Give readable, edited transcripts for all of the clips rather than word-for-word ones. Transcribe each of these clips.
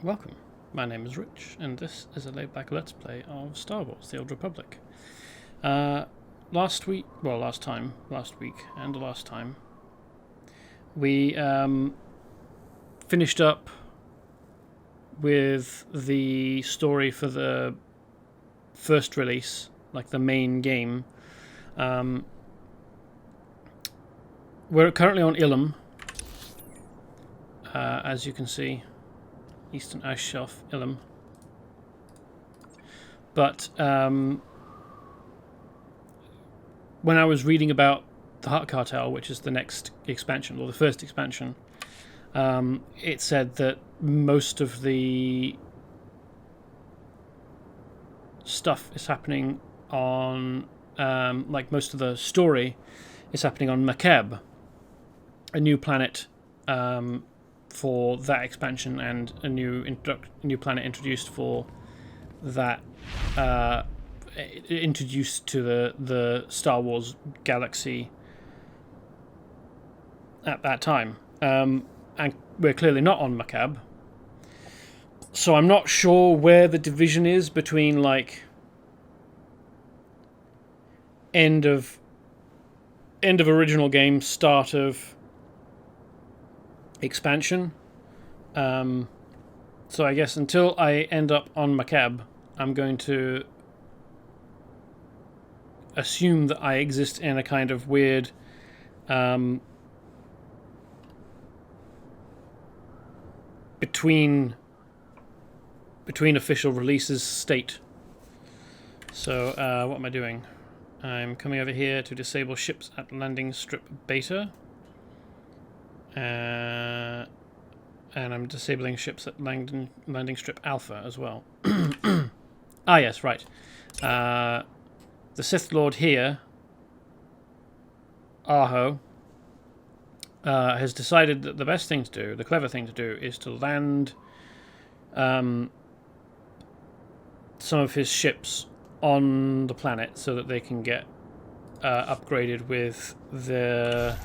welcome. My name is Rich, and this is a laid-back Let's Play of Star Wars: The Old Republic. Last week, and the last time, we finished up with the story for the first release, like the main game. We're currently on Ilum, as you can see. Eastern Ice Shelf, Ilum. But when I was reading about the Heart Cartel, which is the next expansion, or the first expansion, it said that most of the stuff is happening on, like most of the story is happening on Makeb, a new planet for that expansion, and a new planet introduced for that, introduced to the Star Wars galaxy at that time. And we're clearly not on Makeb, so I'm not sure where the division is between like end of original game, start of expansion. So I guess until I end up on Makeb, I'm going to assume that I exist in a kind of weird between official releases state. So what am I doing? I'm coming over here to disable ships at landing strip beta. And I'm disabling ships at landing strip alpha as well. Ah, yes, right. The Sith Lord here, Aho, has decided that the best thing to do, the clever thing to do, is to land some of his ships on the planet so that they can get upgraded with the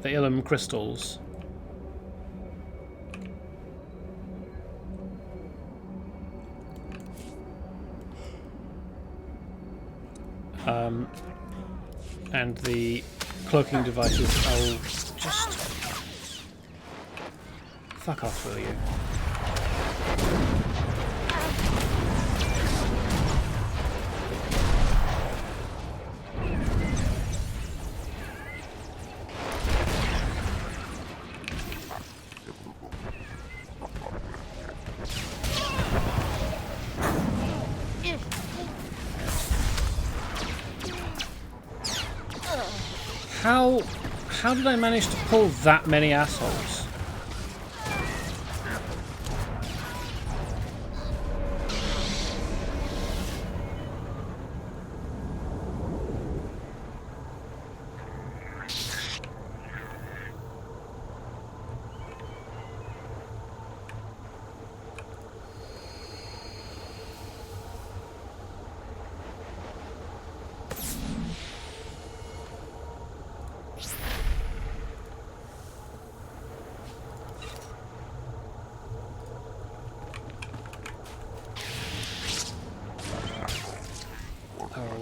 Ilum crystals. And the cloaking devices. I'll just fuck off, will you? How did I manage to pull that many assholes?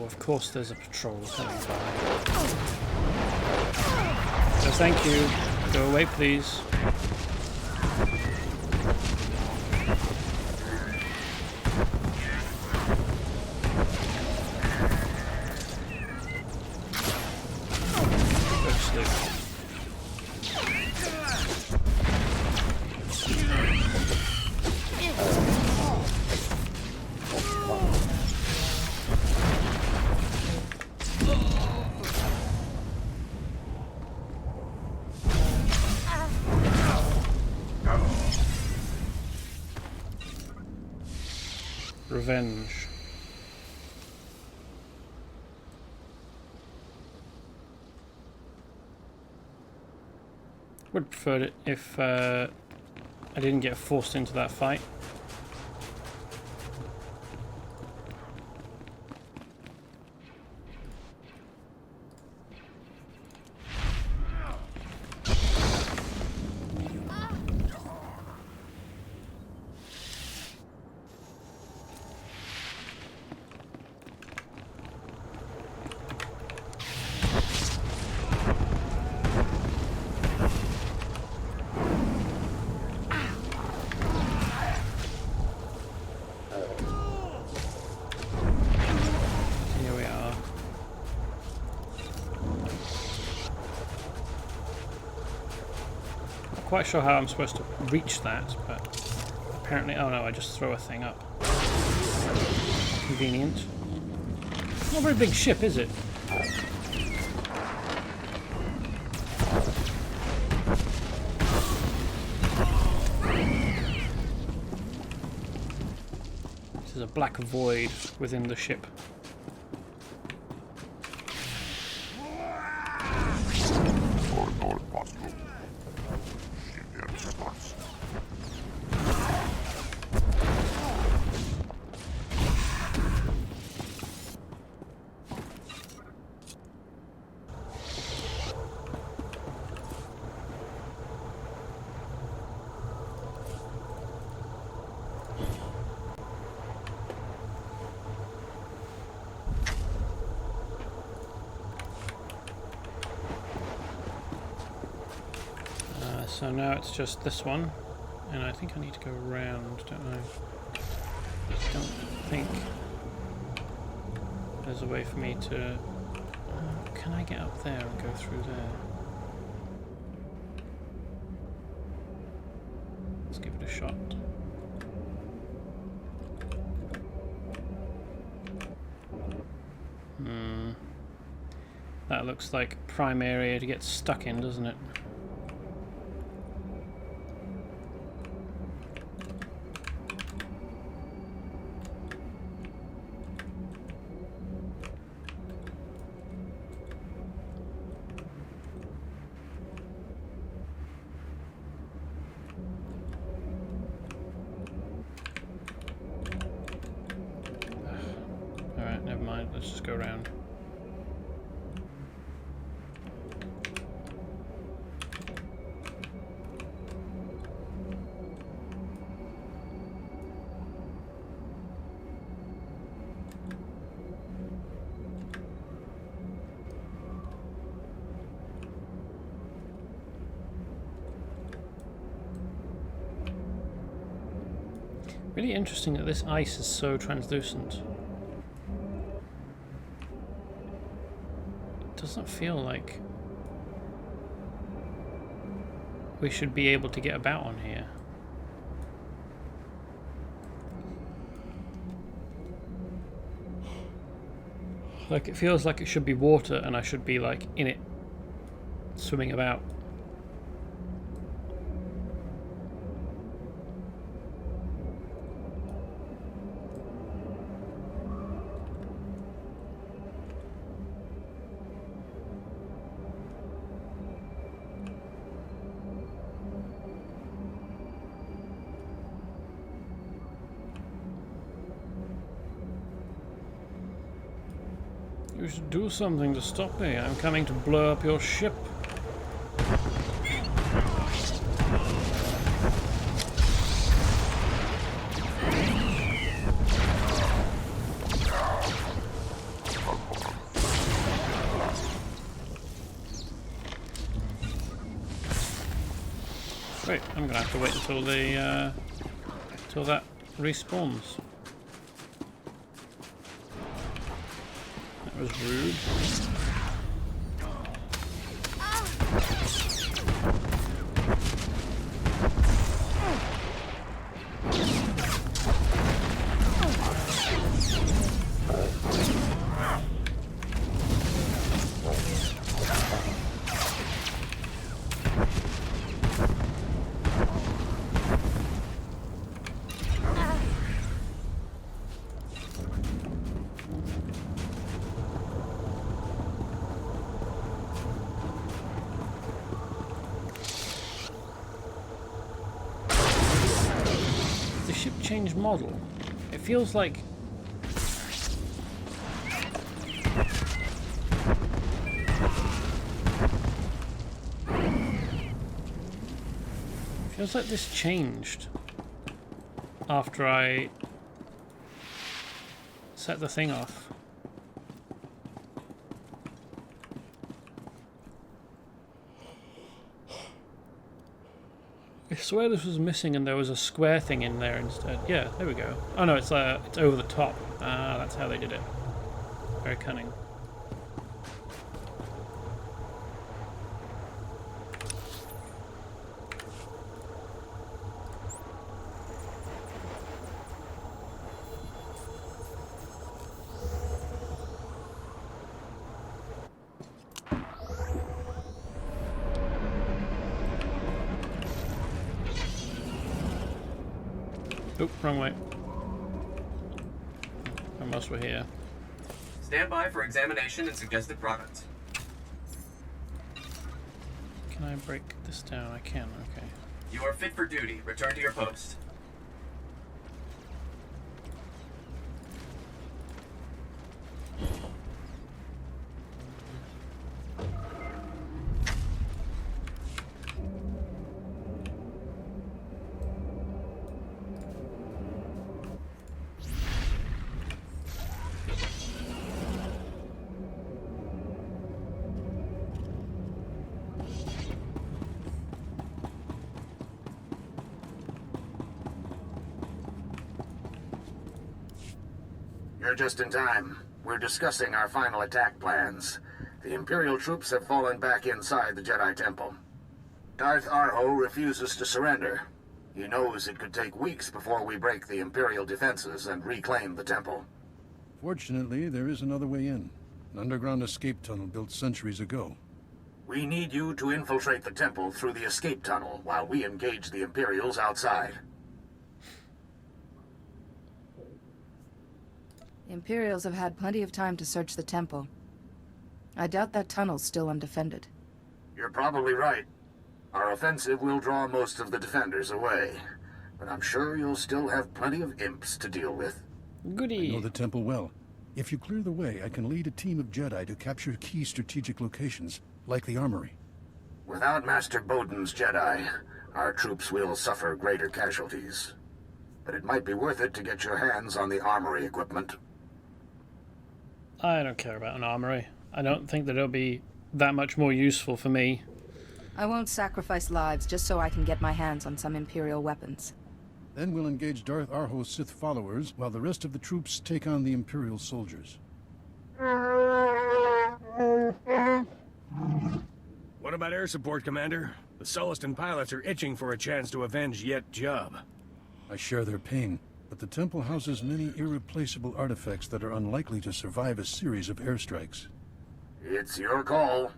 Of course there's a patrol coming by. So thank you. Go away, please. Go to sleep. Revenge. Would prefer it if I didn't get forced into that fight. Here we are. Not quite sure how I'm supposed to reach that, but apparently... Oh no, I just throw a thing up. Convenient. Not a very big ship, is it? This is a black void within the ship. So now it's just this one, and I think I need to go around, don't I? Don't think there's a way for me to... can I get up there and go through there? Let's give it a shot. That looks like prime area to get stuck in, doesn't it? Alright, never mind, let's just go around. Really interesting that this ice is so translucent. It doesn't feel like we should be able to get about on here. Like, it feels like it should be water and I should be like in it, swimming about. You should do something to stop me. I'm coming to blow up your ship. Wait, I'm gonna have to wait until they until that respawns. That was rude. Change model. It feels like this changed after I set the thing off. I swear this was missing and there was a square thing in there instead. Yeah, there we go. Oh no, it's over the top. Ah, that's how they did it. Very cunning. Oop, wrong way. Unless we're here. Stand by for examination and suggested products. Can I break this down? I can, okay. You are fit for duty. Return to your post. You're just in time. We're discussing our final attack plans. The Imperial troops have fallen back inside the Jedi Temple. Darth Arho refuses to surrender. He knows it could take weeks before we break the Imperial defenses and reclaim the temple. Fortunately, there is another way in. An underground escape tunnel built centuries ago. We need you to infiltrate the temple through the escape tunnel while we engage the Imperials outside. The Imperials have had plenty of time to search the temple. I doubt that tunnel's still undefended. You're probably right. Our offensive will draw most of the defenders away, but I'm sure you'll still have plenty of imps to deal with. Goody. I know the temple well. If you clear the way, I can lead a team of Jedi to capture key strategic locations, like the armory. Without Master Bowden's Jedi, our troops will suffer greater casualties. But it might be worth it to get your hands on the armory equipment. I don't care about an armory. I don't think that it'll be that much more useful for me. I won't sacrifice lives just so I can get my hands on some Imperial weapons. Then we'll engage Darth Arho's Sith followers, while the rest of the troops take on the Imperial soldiers. What about air support, Commander? The Sullustan pilots are itching for a chance to avenge Yet Jub. I share their pain, but the temple houses many irreplaceable artifacts that are unlikely to survive a series of airstrikes. It's your call.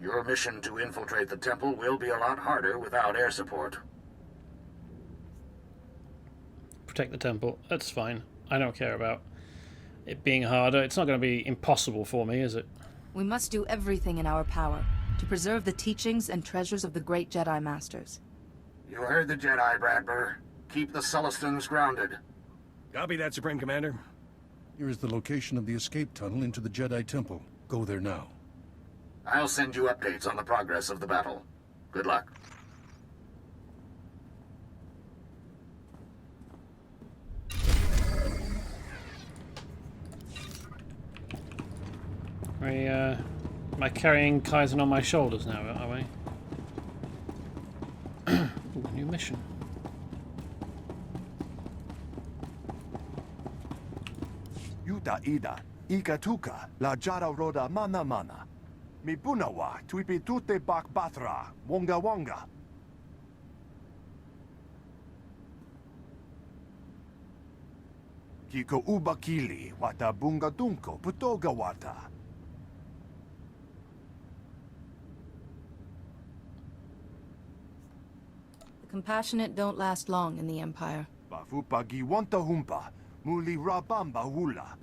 Your mission to infiltrate the temple will be a lot harder without air support. Protect the temple. That's fine. I don't care about it being harder. It's not going to be impossible for me, is it? We must do everything in our power to preserve the teachings and treasures of the great Jedi Masters. You heard the Jedi, Bradber. Keep the Sullustans grounded. Copy that, Supreme Commander. Here is the location of the escape tunnel into the Jedi Temple. Go there now. I'll send you updates on the progress of the battle. Good luck. Am I carrying Kaizen on my shoulders now, are we? Ooh, new mission. Yuta ida, ika tuka, la jara roda mana mana. Mi bunawa, tuipi tute bak batra, wonga wonga. Kiko ubakili, wata bunga dunko, putoga wata. The compassionate don't last long in the Empire. Bafupagi wanta humpa, muli rabamba hula.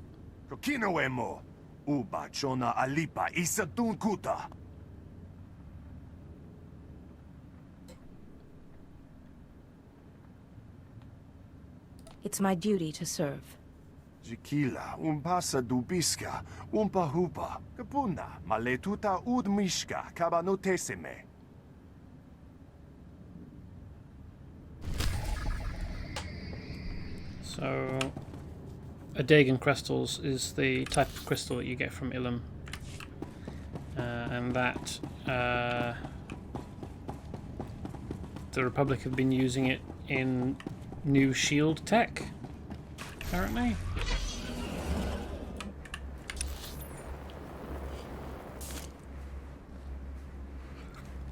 Kokino emo, uba chona alipa isa dunkuta. It's my duty to serve. Zikila, umpasa dubiska, umpa hupa, kapuna, maletuta udmishka, kabanoteseme. So, Adagan crystals is the type of crystal that you get from Ilum. And that the Republic have been using it in new shield tech, apparently.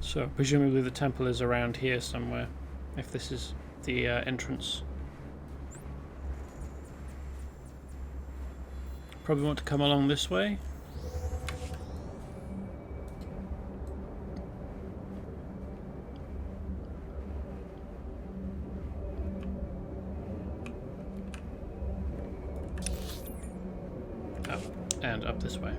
So presumably the temple is around here somewhere, if this is the entrance. Probably want to come along this way. Up and up this way.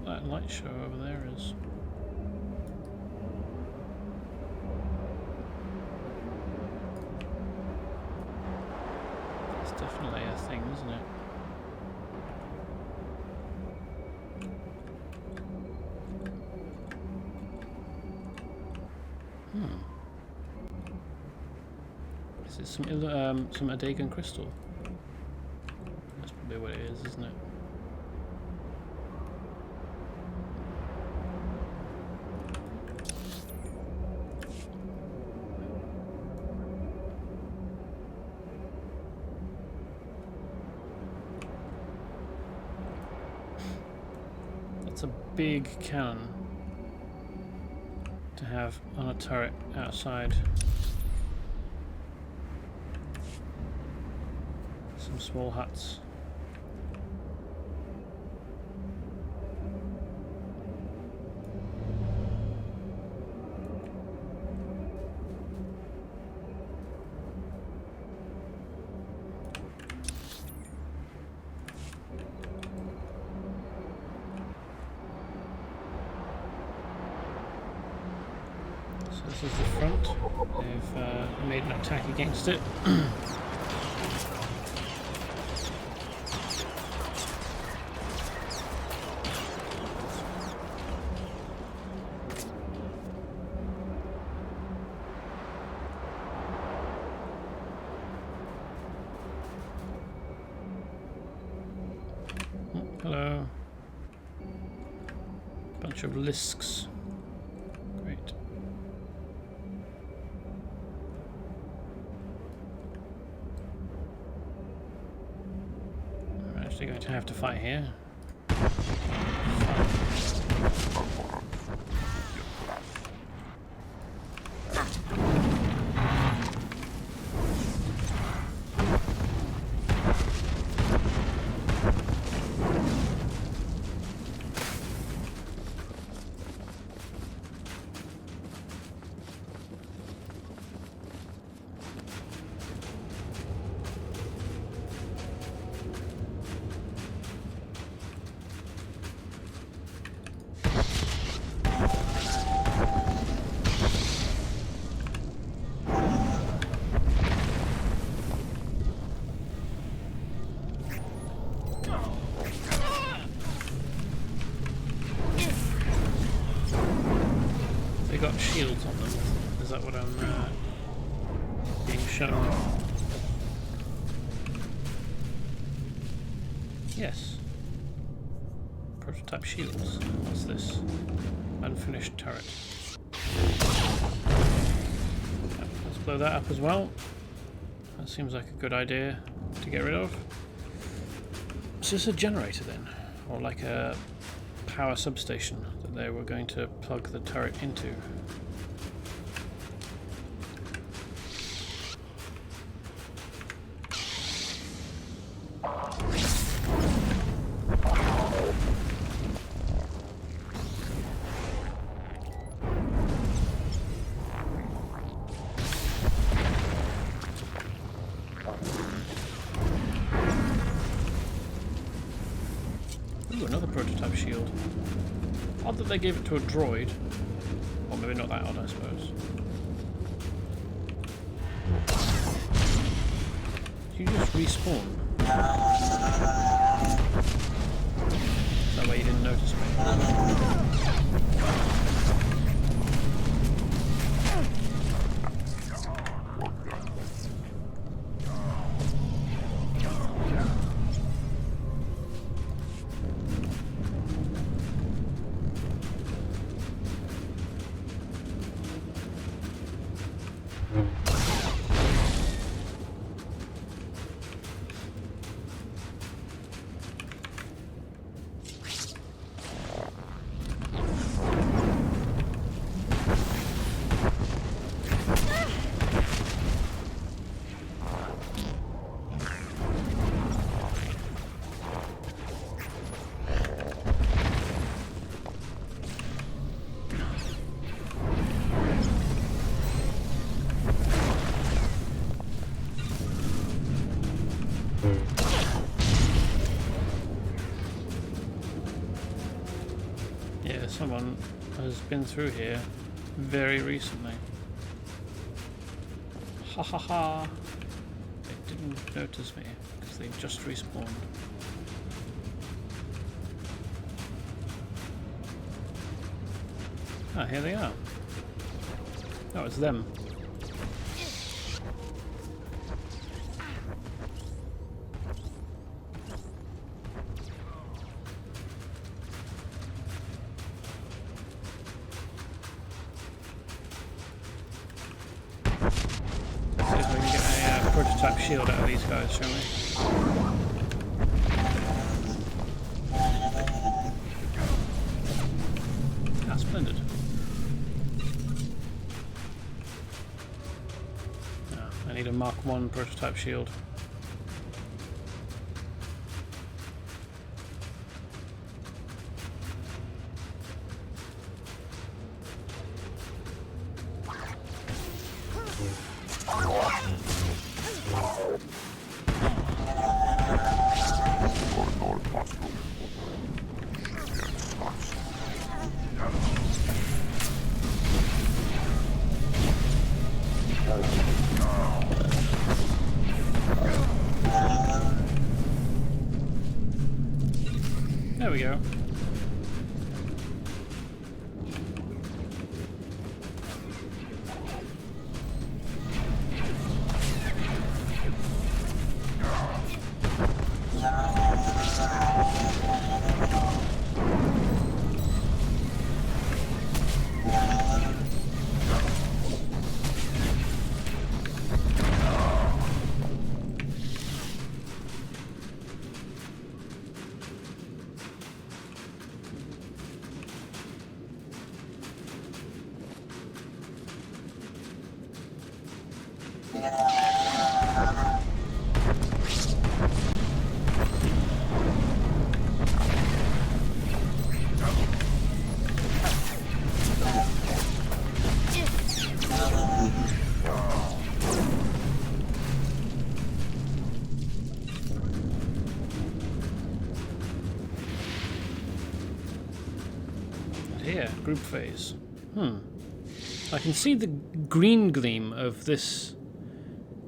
That light show over there is. It's definitely a thing, isn't it? Is it some Adagan crystal? That's probably what it is, isn't it? It's a big cannon to have on a turret outside. Some small huts. This is the front. They've made an attack against it. Hello. Bunch of lisks. Great. We're actually going to have to fight here. Got shields on them. Is that what I'm being shown? Yes. Prototype shields. What's this? Unfinished turret. Let's blow that up as well. That seems like a good idea to get rid of. Is this a generator then? Or like a power substation that they were going to plug the turret into? Ooh, another prototype shield. Odd that they gave it to a droid. Or maybe not that odd, I suppose. You just respawn. Is that why you didn't notice me? Yeah, someone has been through here very recently. Ha ha ha! They didn't notice me because they just respawned. Ah, here they are. Oh, it's them. Prototype shield out of these guys, shall we? Ah, splendid. Ah, I need a Mark 1 prototype shield. There we go. Here, group phase. I can see the green gleam of this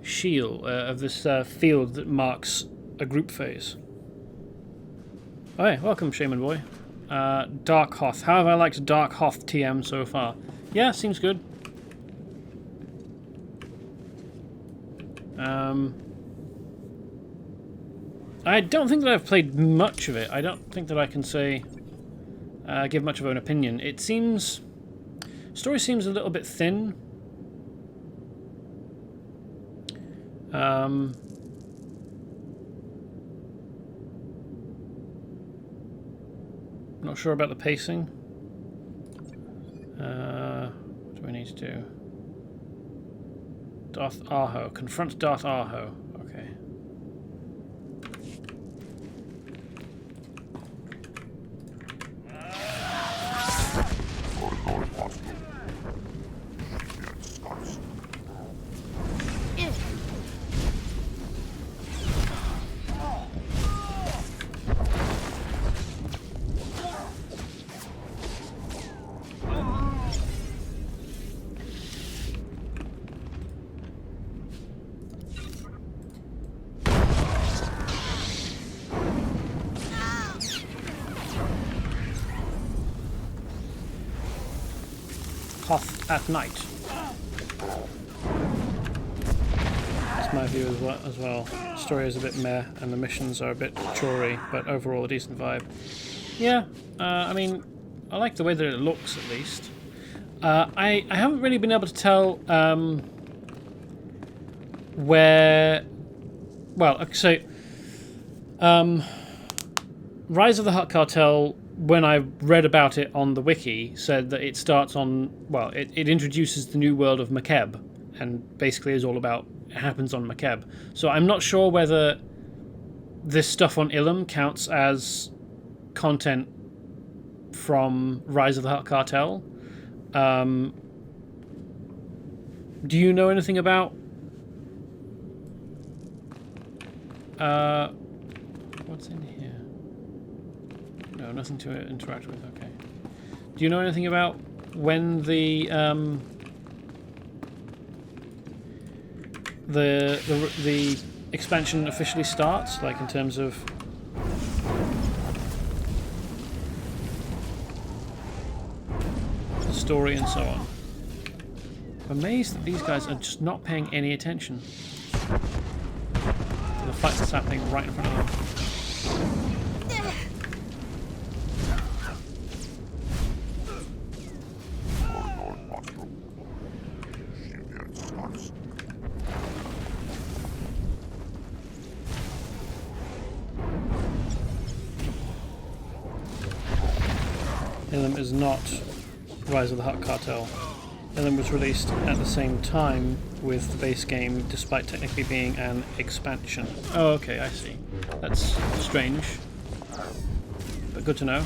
shield, of this field that marks a group phase. Oh, hey, welcome, Shaman Boy. Dark Hoth. How have I liked Dark Hoth TM so far? Yeah, seems good. I don't think that I've played much of it. I don't think that I can say, give much of an opinion. It seems... story seems a little bit thin. Not sure about the pacing. What do we need to do? Darth Arho. Confront Darth Arho. Okay. Hoth at night. That's my view as well. The story is a bit meh, and the missions are a bit chorey, but overall a decent vibe. Yeah, I mean, I like the way that it looks, at least. I haven't really been able to tell where... Well, so... Rise of the Hutt Cartel, when I read about it on the wiki, said that it starts on... Well, it introduces the new world of Makeb, and basically is all about... It happens on Makeb. So I'm not sure whether this stuff on Ilum counts as content from Rise of the Hutt Cartel. Do you know anything about what's in here? No, nothing to interact with. Okay. Do you know anything about when the expansion officially starts, like in terms of the story and so on? I'm amazed that these guys are just not paying any attention to the fight that's happening right in front of them. Ilum is not Rise of the Hutt Cartel. Ilum was released at the same time with the base game, despite technically being an expansion. Oh, okay, I see. That's strange, but good to know.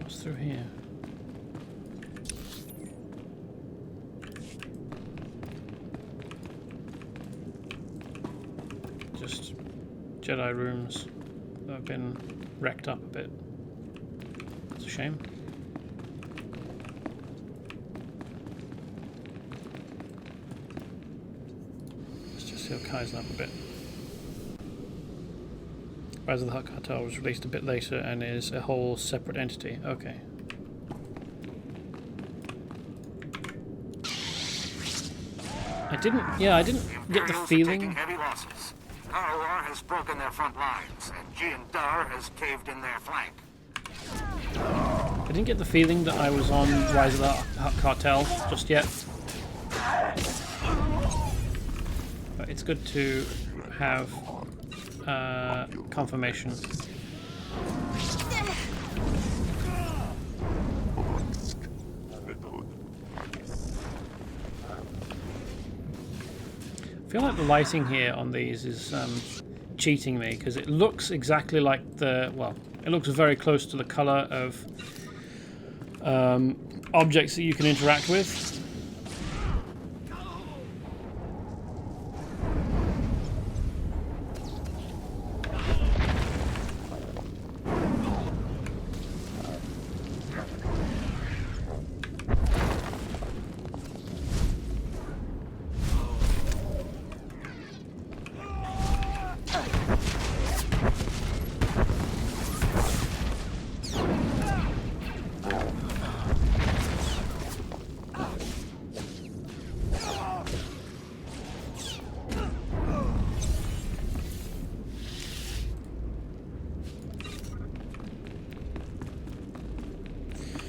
Through here. Just Jedi rooms that have been wrecked up a bit. That's a shame. Let's just heal Kaizen up a bit. Rise of the Hutt Cartel was released a bit later and is a whole separate entity. Okay. I didn't get the feeling. Heavy losses. Karwar has broken their front lines, and Jiandar has caved in their flank. I didn't get the feeling that I was on Rise of the Hutt Cartel just yet. But it's good to have confirmation. I feel like the lighting here on these is cheating me, because it looks exactly like the... Well, it looks very close to the colour of objects that you can interact with.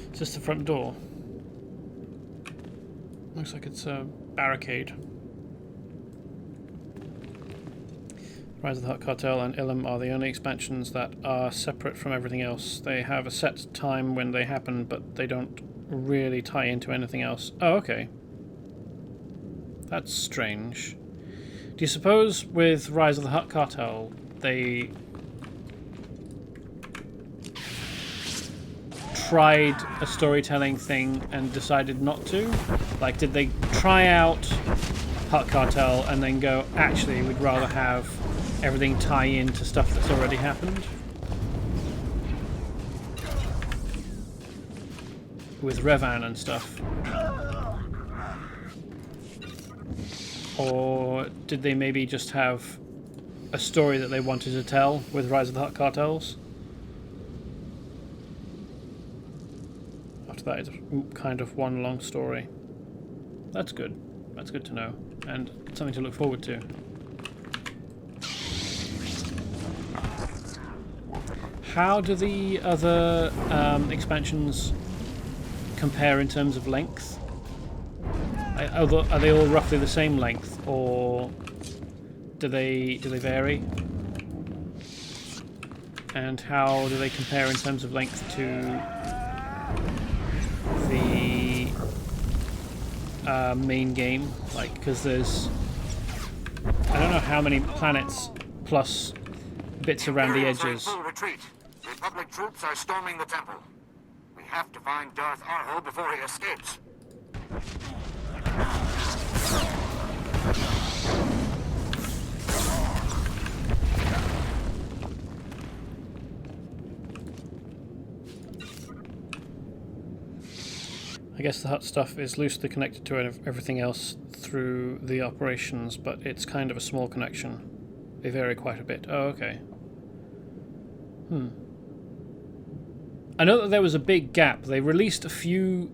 It's just the front door. Looks like it's a barricade. Rise of the Hutt Cartel and Ilum are the only expansions that are separate from everything else. They have a set time when they happen, but they don't really tie into anything else. Oh, okay. That's strange. Do you suppose with Rise of the Hutt Cartel, they tried a storytelling thing and decided not to? Like, did they try out Hut Cartel and then go, actually, we'd rather have everything tie into stuff that's already happened? With Revan and stuff. Or did they maybe just have a story that they wanted to tell with Rise of the Hut Cartels? After that, it's kind of one long story. That's good. That's good to know. And something to look forward to. How do the other expansions compare in terms of length? Are they all roughly the same length, or do they vary? And how do they compare in terms of length to the main game? Like, because there's, I don't know how many planets plus bits around the edges. Full retreat. Republic troops are storming the temple. We have to find Darth Arho before he escapes. I guess the hut stuff is loosely connected to everything else through the operations, but it's kind of a small connection. They vary quite a bit. Oh, okay. I know that there was a big gap. They released a few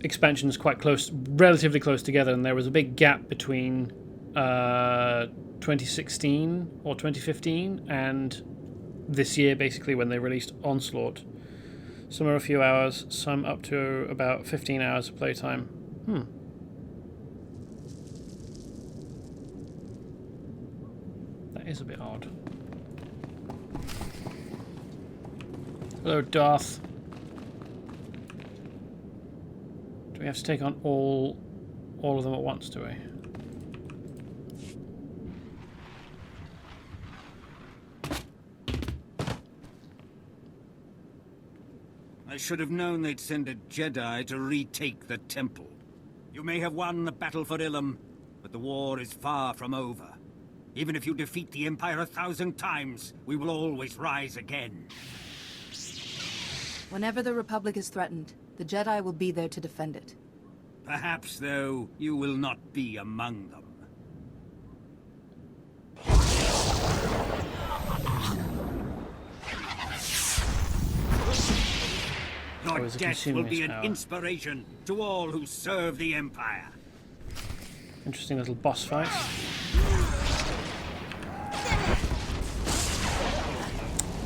expansions quite close, relatively close together, and there was a big gap between 2016 or 2015 and this year, basically, when they released Onslaught. Some are a few hours, some up to about 15 hours of playtime. That is a bit odd. Hello, Darth. Do we have to take on all of them at once, do we? I should have known they'd send a Jedi to retake the temple. You may have won the battle for Ilum, but the war is far from over. Even if you defeat the Empire 1,000 times, we will always rise again. Whenever the Republic is threatened, the Jedi will be there to defend it. Perhaps, though, you will not be among them. Your death will be an inspiration to all who serve the Empire. Interesting little boss fight.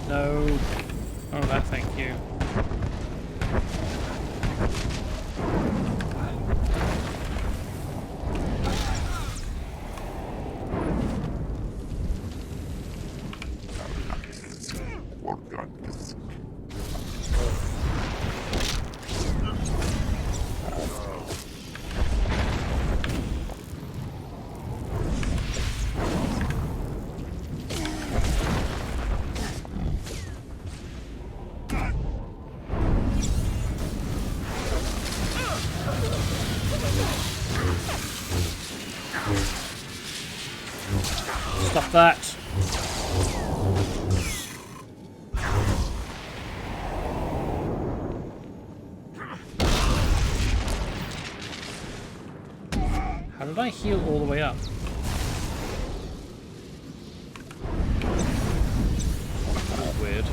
No. Oh, that, thank you. Stop that. How did I heal all the way up? That was weird.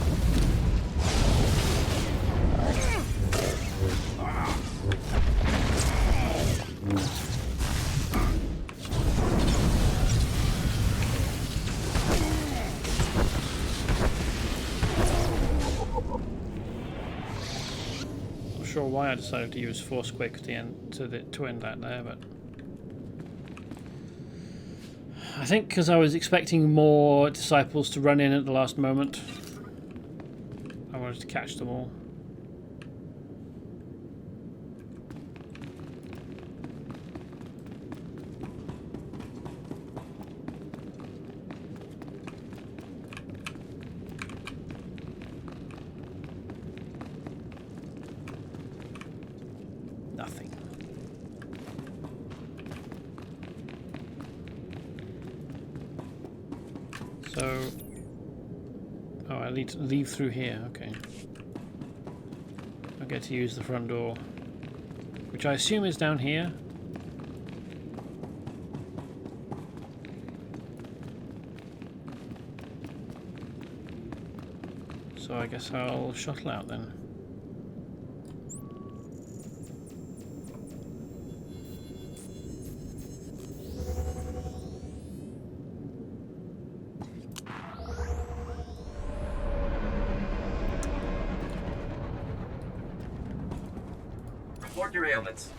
Sure why I decided to use Force Quick to end that there, but I think because I was expecting more disciples to run in at the last moment, I wanted to catch them all. Nothing. So... Oh, I need to leave through here, okay. I get to use the front door. Which I assume is down here. So I guess I'll shuttle out then. Report your ailments.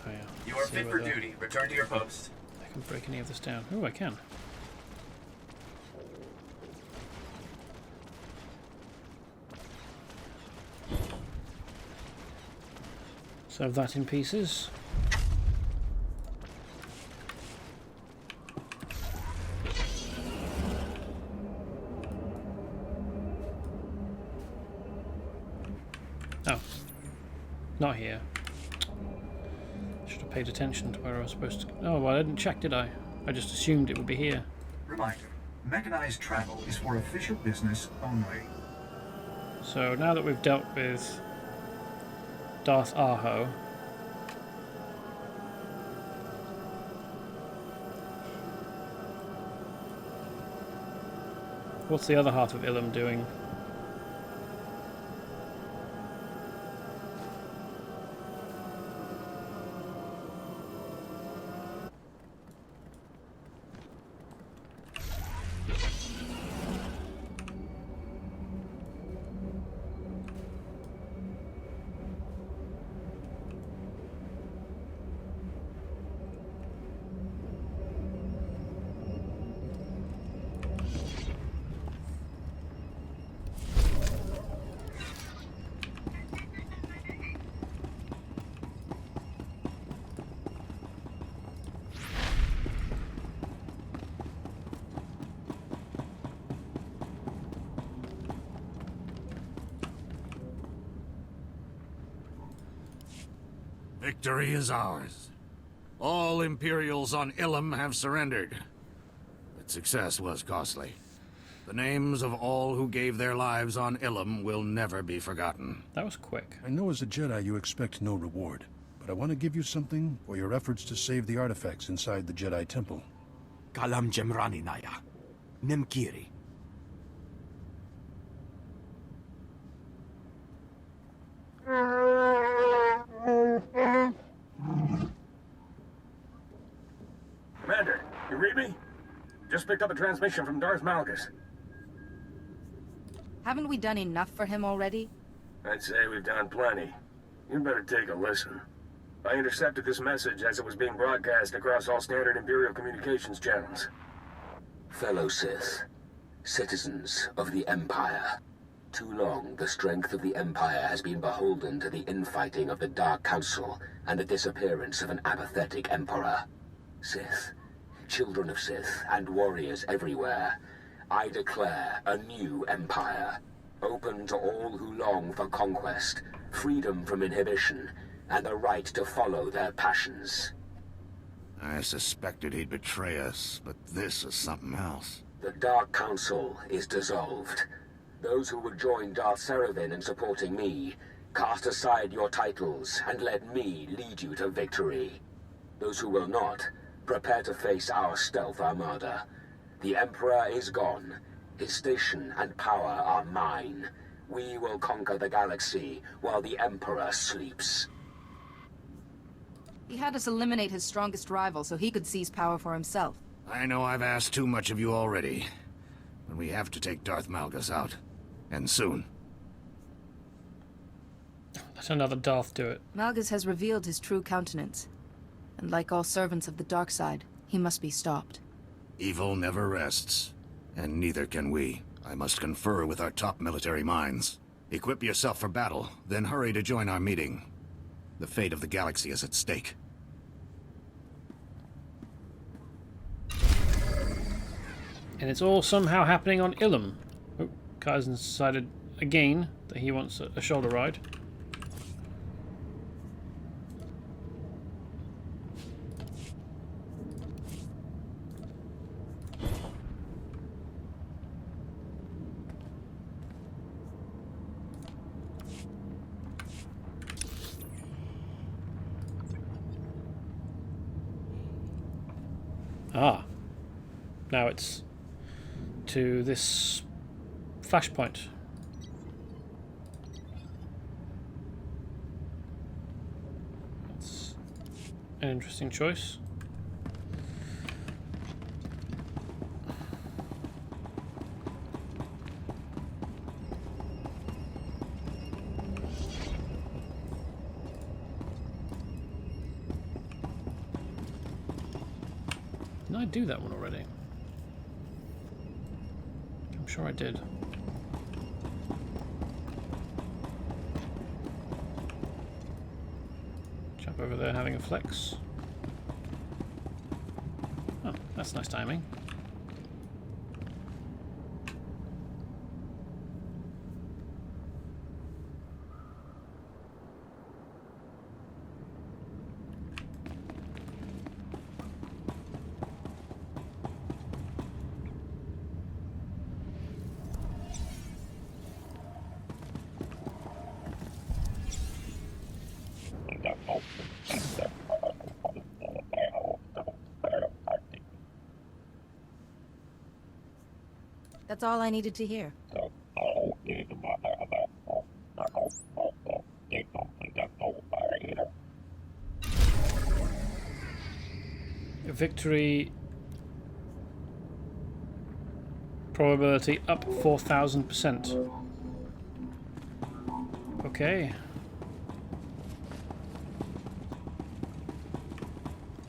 Oh yeah. You are See fit for whether duty. Return to your post. I can break any of this down. Oh, I can. So that in pieces. Oh, not here. Should have paid attention to where I was supposed to. Oh, well, I didn't check, did I? I just assumed it would be here. Reminder, mechanized travel is for official business only. So now that we've dealt with Darth Arho, what's the other half of Ilum doing? Victory is ours. All Imperials on Ilum have surrendered. But success was costly. The names of all who gave their lives on Ilum will never be forgotten. That was quick. I know as a Jedi you expect no reward, but I want to give you something for your efforts to save the artifacts inside the Jedi Temple. Kalam Jemrani Naya. Nimkiri. Commander, you read me? Just picked up a transmission from Darth Malgus. Haven't we done enough for him already? I'd say we've done plenty. You'd better take a listen. I intercepted this message as it was being broadcast across all standard Imperial communications channels. Fellow Sith, citizens of the Empire. Too long, the strength of the Empire has been beholden to the infighting of the Dark Council and the disappearance of an apathetic Emperor. Sith, children of Sith, and warriors everywhere, I declare a new Empire, open to all who long for conquest, freedom from inhibition, and the right to follow their passions. I suspected he'd betray us, but this is something else. The Dark Council is dissolved. Those who would join Darth Seraphim in supporting me, cast aside your titles and let me lead you to victory. Those who will not, prepare to face our stealth armada. The Emperor is gone. His station and power are mine. We will conquer the galaxy while the Emperor sleeps. He had us eliminate his strongest rival so he could seize power for himself. I know I've asked too much of you already, but we have to take Darth Malgus out. And soon. Let another Darth do it. Malgus has revealed his true countenance. And like all servants of the dark side, he must be stopped. Evil never rests, and neither can we. I must confer with our top military minds. Equip yourself for battle, then hurry to join our meeting. The fate of the galaxy is at stake. And it's all somehow happening on Ilum. Oh, Kaizen decided again that he wants a shoulder ride. Ah. Now it's to this flashpoint. That's an interesting choice. Didn't I do that one already? I'm sure I did. Jump over there having a flex. Oh, that's nice timing. That's all I needed to hear. Victory probability up 4,000%. Okay.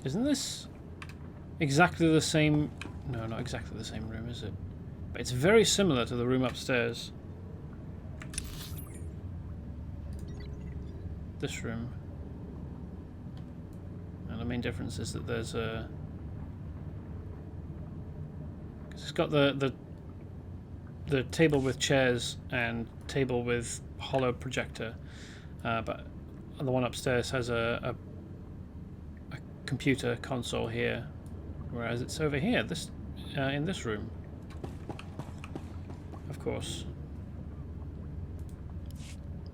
Isn't this exactly the same? No, not exactly the same room, is it? But it's very similar to the room upstairs. This room. And the main difference is that there's a... Cause it's got the table with chairs and table with hollow projector. But the one upstairs has a computer console here. Whereas it's over here, this in this room. Of course.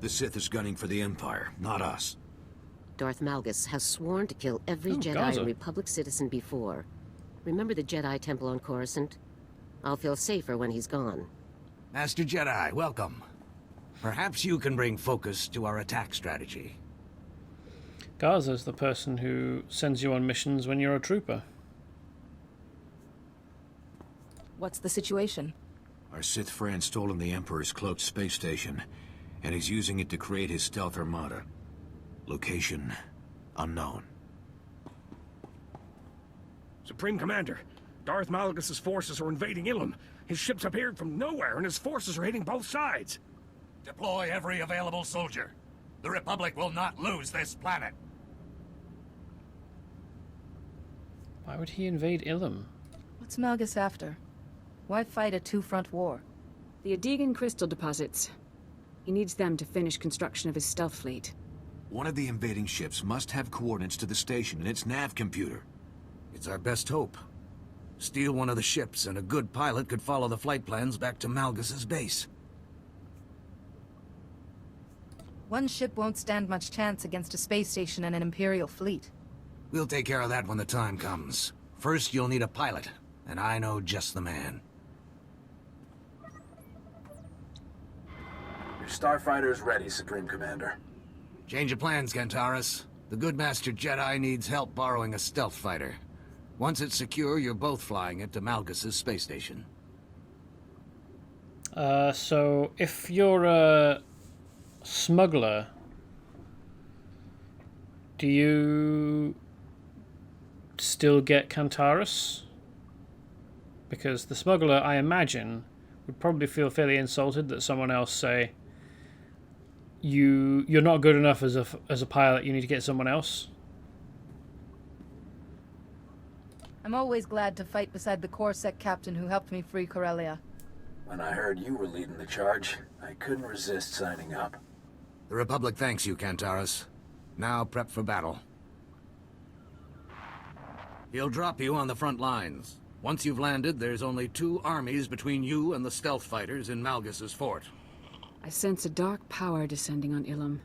The Sith is gunning for the Empire, not us. Darth Malgus has sworn to kill every Jedi Gaza. and Republic citizen before. Remember the Jedi Temple on Coruscant? I'll feel safer when he's gone. Master Jedi, welcome. Perhaps you can bring focus to our attack strategy. Garza's the person who sends you on missions when you're a trooper. What's the situation? Our Sith friend stolen the Emperor's cloaked space station, and he's using it to create his stealth armada. Location unknown. Supreme Commander, Darth Malgus' forces are invading Ilum. His ships appeared from nowhere, and his forces are hitting both sides. Deploy every available soldier. The Republic will not lose this planet. Why would he invade Ilum? What's Malgus after? Why fight a two-front war? The Adegan crystal deposits. He needs them to finish construction of his stealth fleet. One of the invading ships must have coordinates to the station in its nav computer. It's our best hope. Steal one of the ships, and a good pilot could follow the flight plans back to Malgus's base. One ship won't stand much chance against a space station and an Imperial fleet. We'll take care of that when the time comes. First, you'll need a pilot, and I know just the man. Your starfighter's ready, Supreme Commander. Change of plans, Kantaris. The good Master Jedi needs help borrowing a stealth fighter. Once it's secure, you're both flying it to Malgus's space station. So if you're a smuggler, do you still get Kantaris? Because the smuggler, I imagine, would probably feel fairly insulted that someone else say, you're not good enough as a pilot, you need to get someone else. I'm always glad to fight beside the Coruscant captain who helped me free Corellia. When I heard you were leading the charge, I couldn't resist signing up. The Republic thanks you, Kantaris. Now prep for battle. He'll drop you on the front lines. Once you've landed, there's only 2 armies between you and the stealth fighters in Malgus's fort. I sense a dark power descending on Ilum.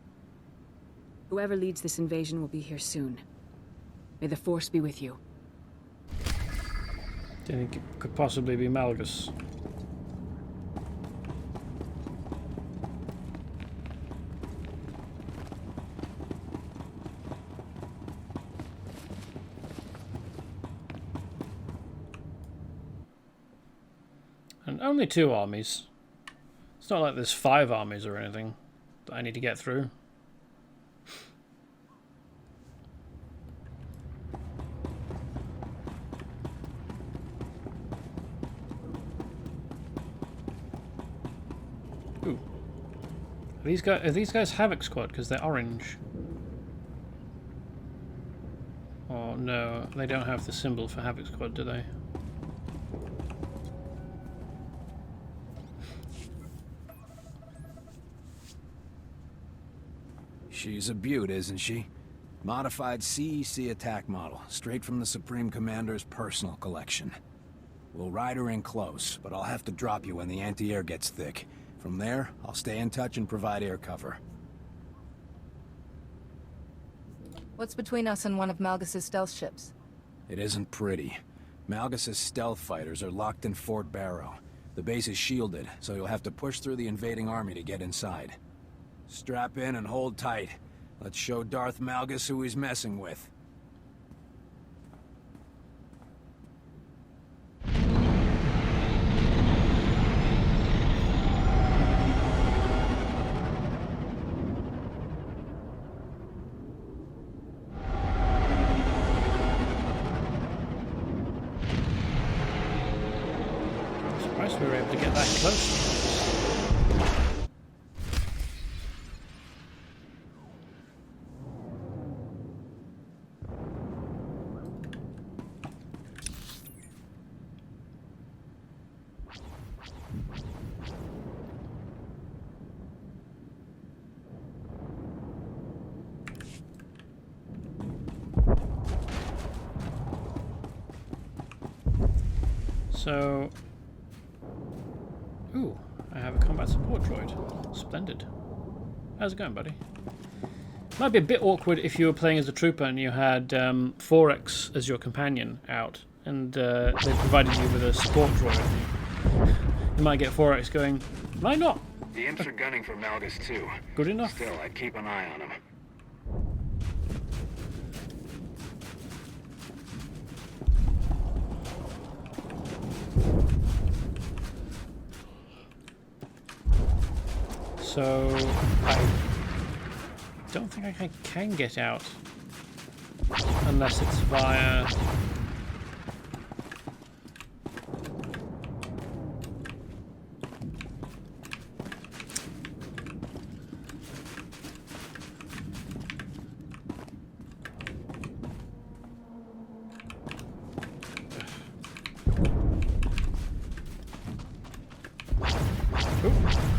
Whoever leads this invasion will be here soon. May the Force be with you. Didn't think it could possibly be Malgus. And only 2 armies. It's not like there's 5 armies or anything that I need to get through. Ooh. Are these guys Havoc Squad because they're orange? Oh no, they don't have the symbol for Havoc Squad, do they? She's a beaut, isn't she? Modified CEC attack model, straight from the Supreme Commander's personal collection. We'll ride her in close, but I'll have to drop you when the anti-air gets thick. From there, I'll stay in touch and provide air cover. What's between us and one of Malgus's stealth ships? It isn't pretty. Malgus's stealth fighters are locked in Fort Barrow. The base is shielded, so you'll have to push through the invading army to get inside. Strap in and hold tight. Let's show Darth Malgus who he's messing with. Surprised we were able to get that close. So, ooh, I have a combat support droid. Splendid. How's it going, buddy? Might be a bit awkward if you were playing as a trooper and you had 4X as your companion out, and they provided you with a support droid. You might get 4X going, might not. The imps are gunning for Malgus too. Good enough. Still, I'd keep an eye on him. So, I don't think I can get out unless it's via...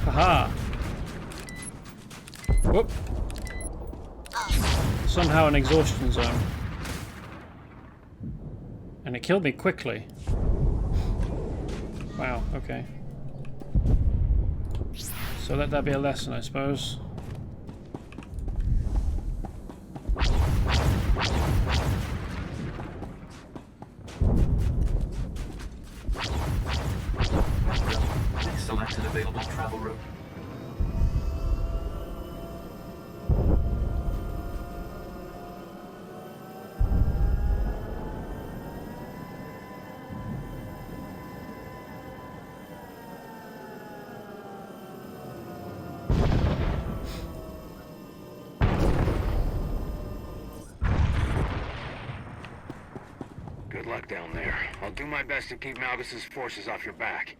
Haha! Whoop! Somehow an exhaustion zone. And it killed me quickly. Wow, okay. So let that be a lesson, I suppose. Select an available travel route. Good luck down there. I'll do my best to keep Malgus's forces off your back.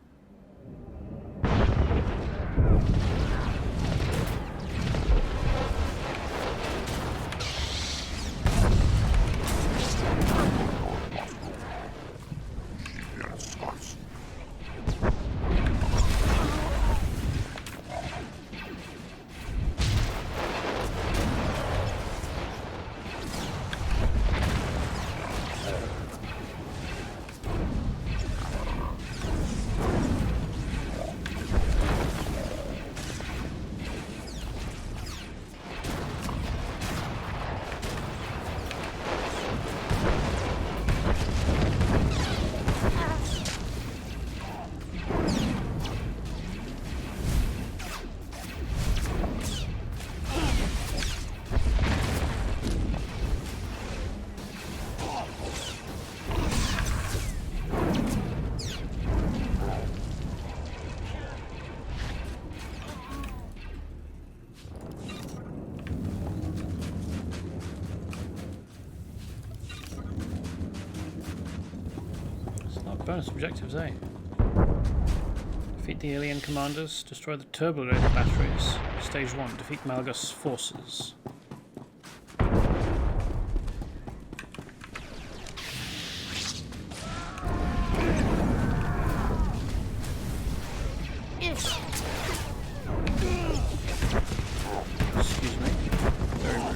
bonus objectives, eh? Defeat the alien commanders, destroy the turbo-related batteries. Stage 1, defeat Malgus' forces. Excuse me. Very rude.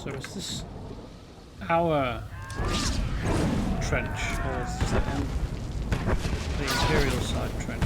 So is this our trench, or is the Imperial side trench?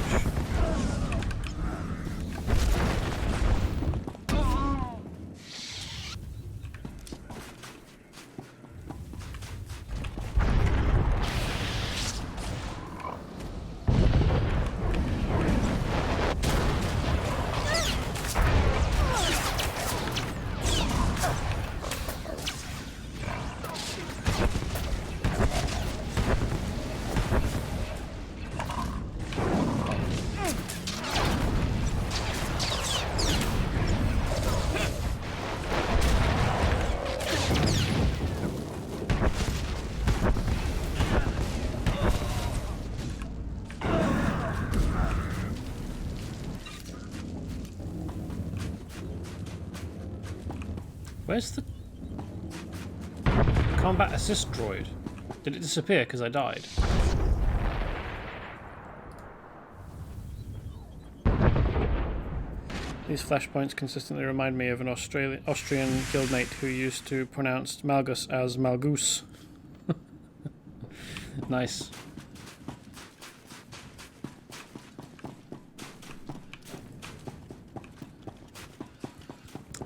Where's the combat assist droid? Did it disappear because I died? These flashpoints consistently remind me of an Austrian guildmate who used to pronounce Malgus as Malgoose. Nice.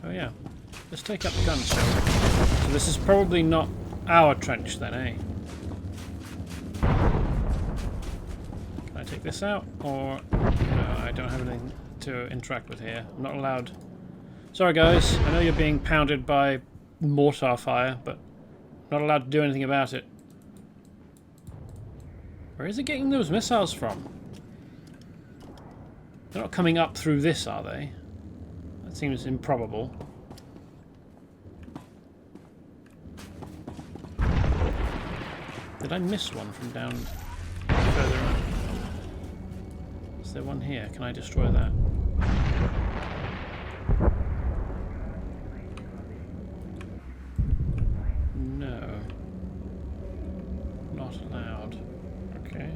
Oh yeah. Let's take up the guns, shall we? So this is probably not our trench then, eh? Can I take this out? Or... no, I don't have anything to interact with here. I'm not allowed... Sorry guys, I know you're being pounded by mortar fire, but I'm not allowed to do anything about it. Where is it getting those missiles from? They're not coming up through this, are they? That seems improbable. Did I miss one from down further on? Is there one here? Can I destroy that? No. Not allowed. Okay.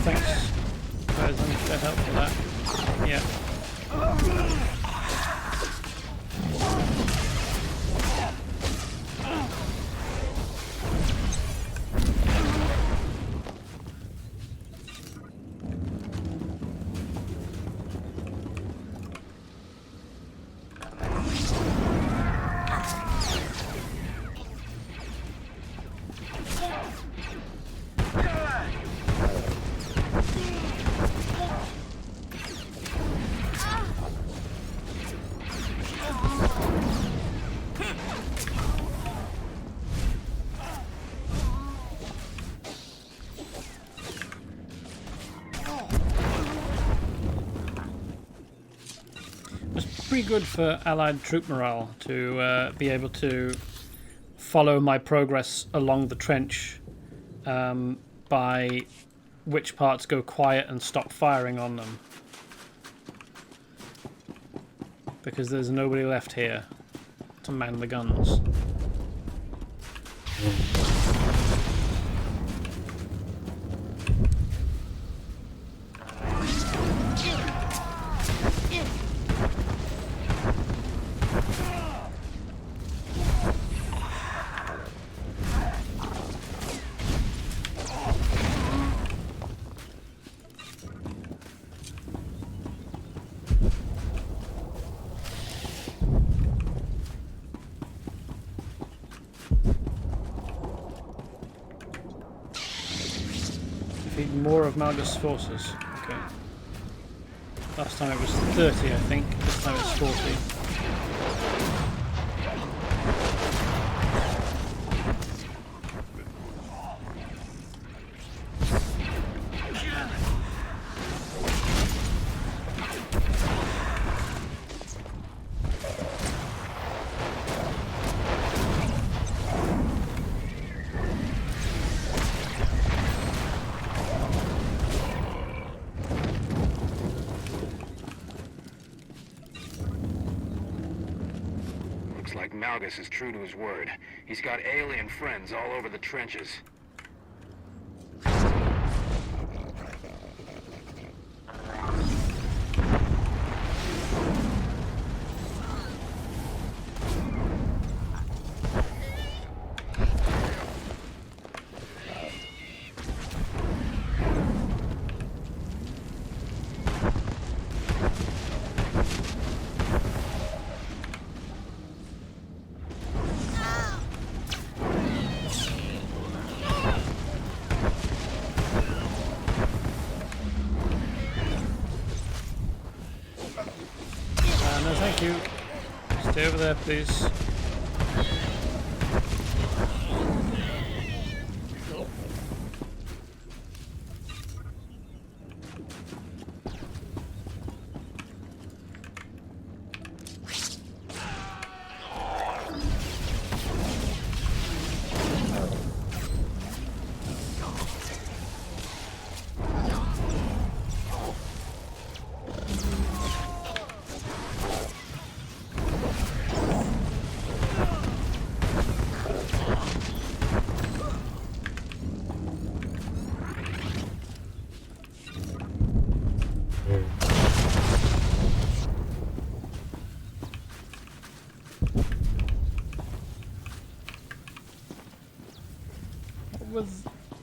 Thanks, guys. I'm sure help for that. Yeah. Pretty good for allied troop morale to be able to follow my progress along the trench by which parts go quiet and stop firing on them. because there's nobody left here to man the guns. More of Malgus' forces. Okay. Last time it was 30, I think. This time it's 40. Malgus is true to his word. He's got alien friends all over the trenches. No, thank you. Stay over there, please.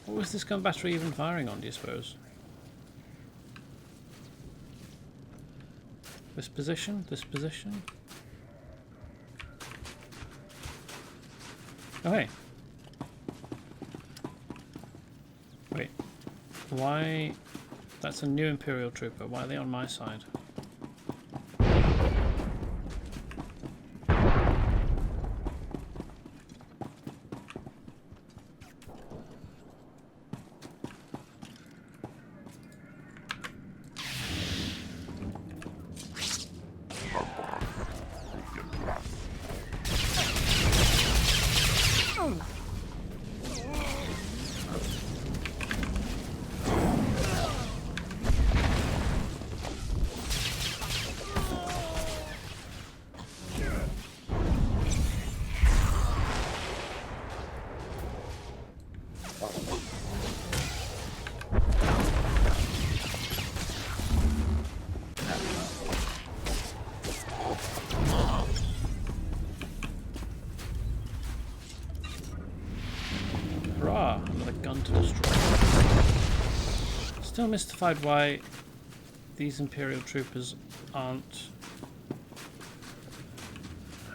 What was this gun battery even firing on, do you suppose? This position? This position? Oh, hey. Wait. Why? That's a new Imperial trooper. Why are they on my side? Still mystified why these Imperial troopers aren't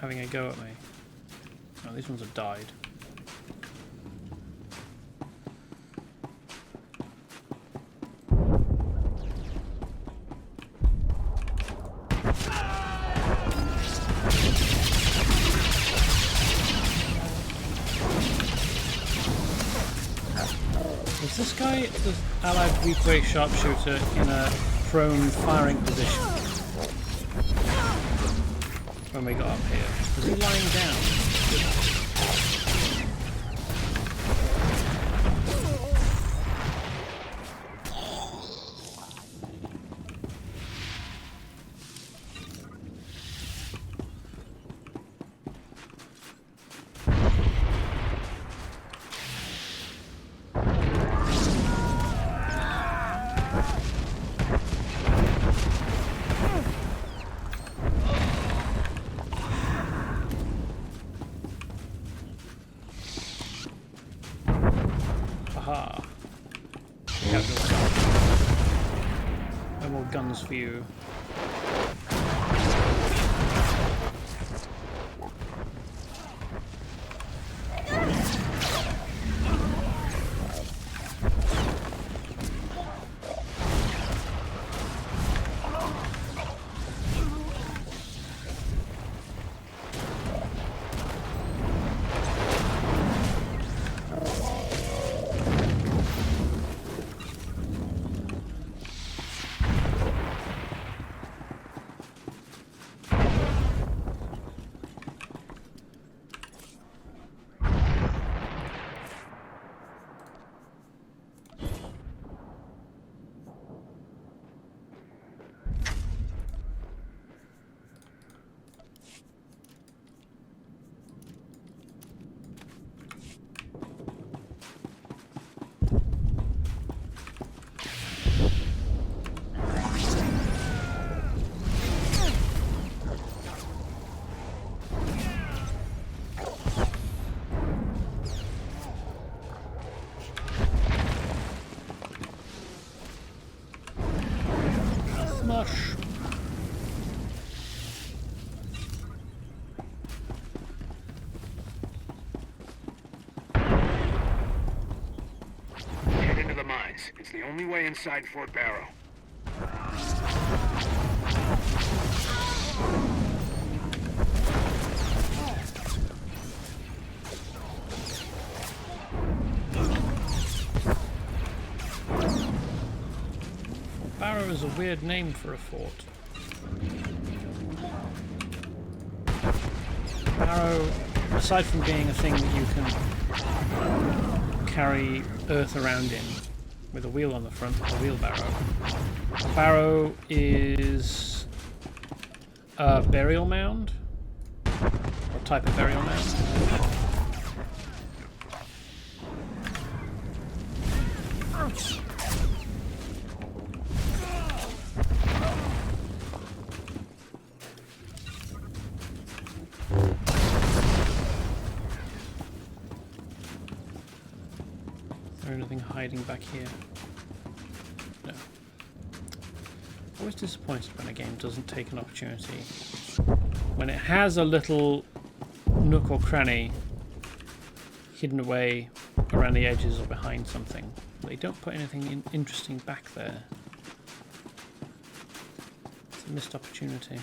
having a go at me. Oh, these ones have died. Is this guy the allied weak-way sharpshooter in a prone firing position when we got up here? Was he lying down? ha. No more guns for you. Smash. Get into the mines. It's the only way inside Fort Barrow. Barrow is a weird name for a fort. Barrow, aside from being a thing that you can carry earth around in with a wheel on the front, a wheelbarrow, a barrow is a burial mound, or a type of burial mound. Anything hiding back here? No. Always disappointed when a game doesn't take an opportunity. When it has a little nook or cranny hidden away around the edges or behind something, they don't put anything interesting back there. It's a missed opportunity.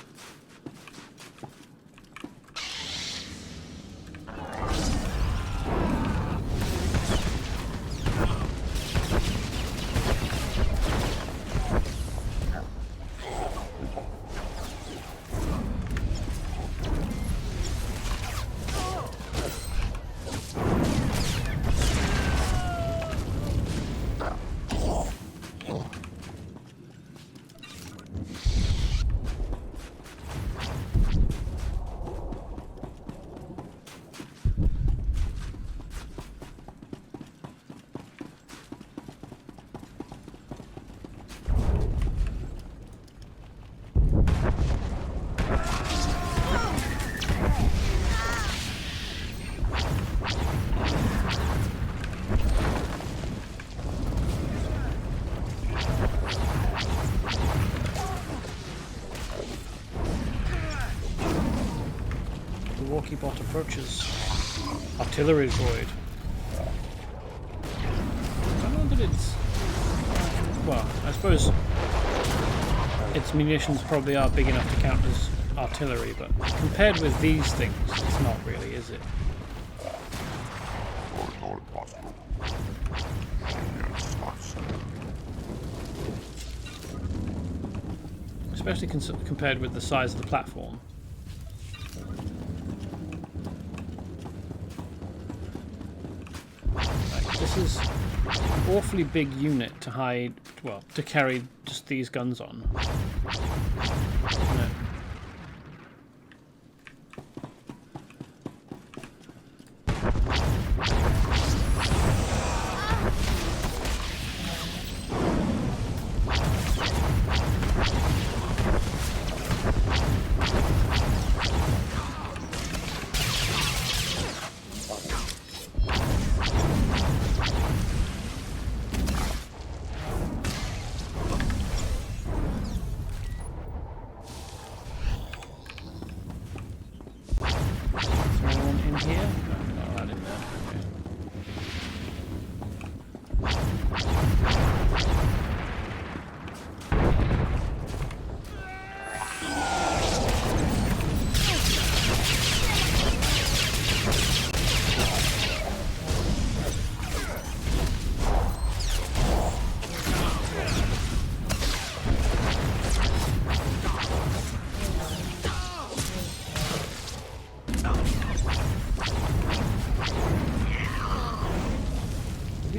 Bot approaches. Artillery void. I don't know that it's... Well, I suppose its munitions probably are big enough to count as artillery, but compared with these things, it's not really, is it? Especially compared with the size of the platform. This is an awfully big unit to hide, well, to carry just these guns on. Isn't it?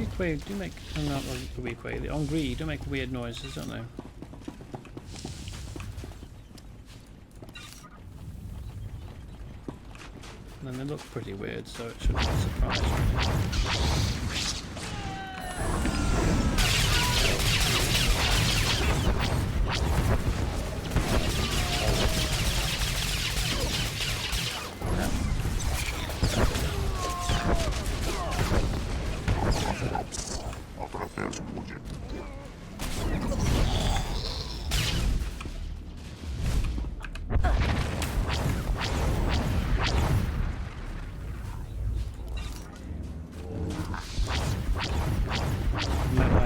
Ubique do make... Oh, not Ubique. The Ongri do make weird noises, don't they? And they look pretty weird, so it shouldn't be a surprise.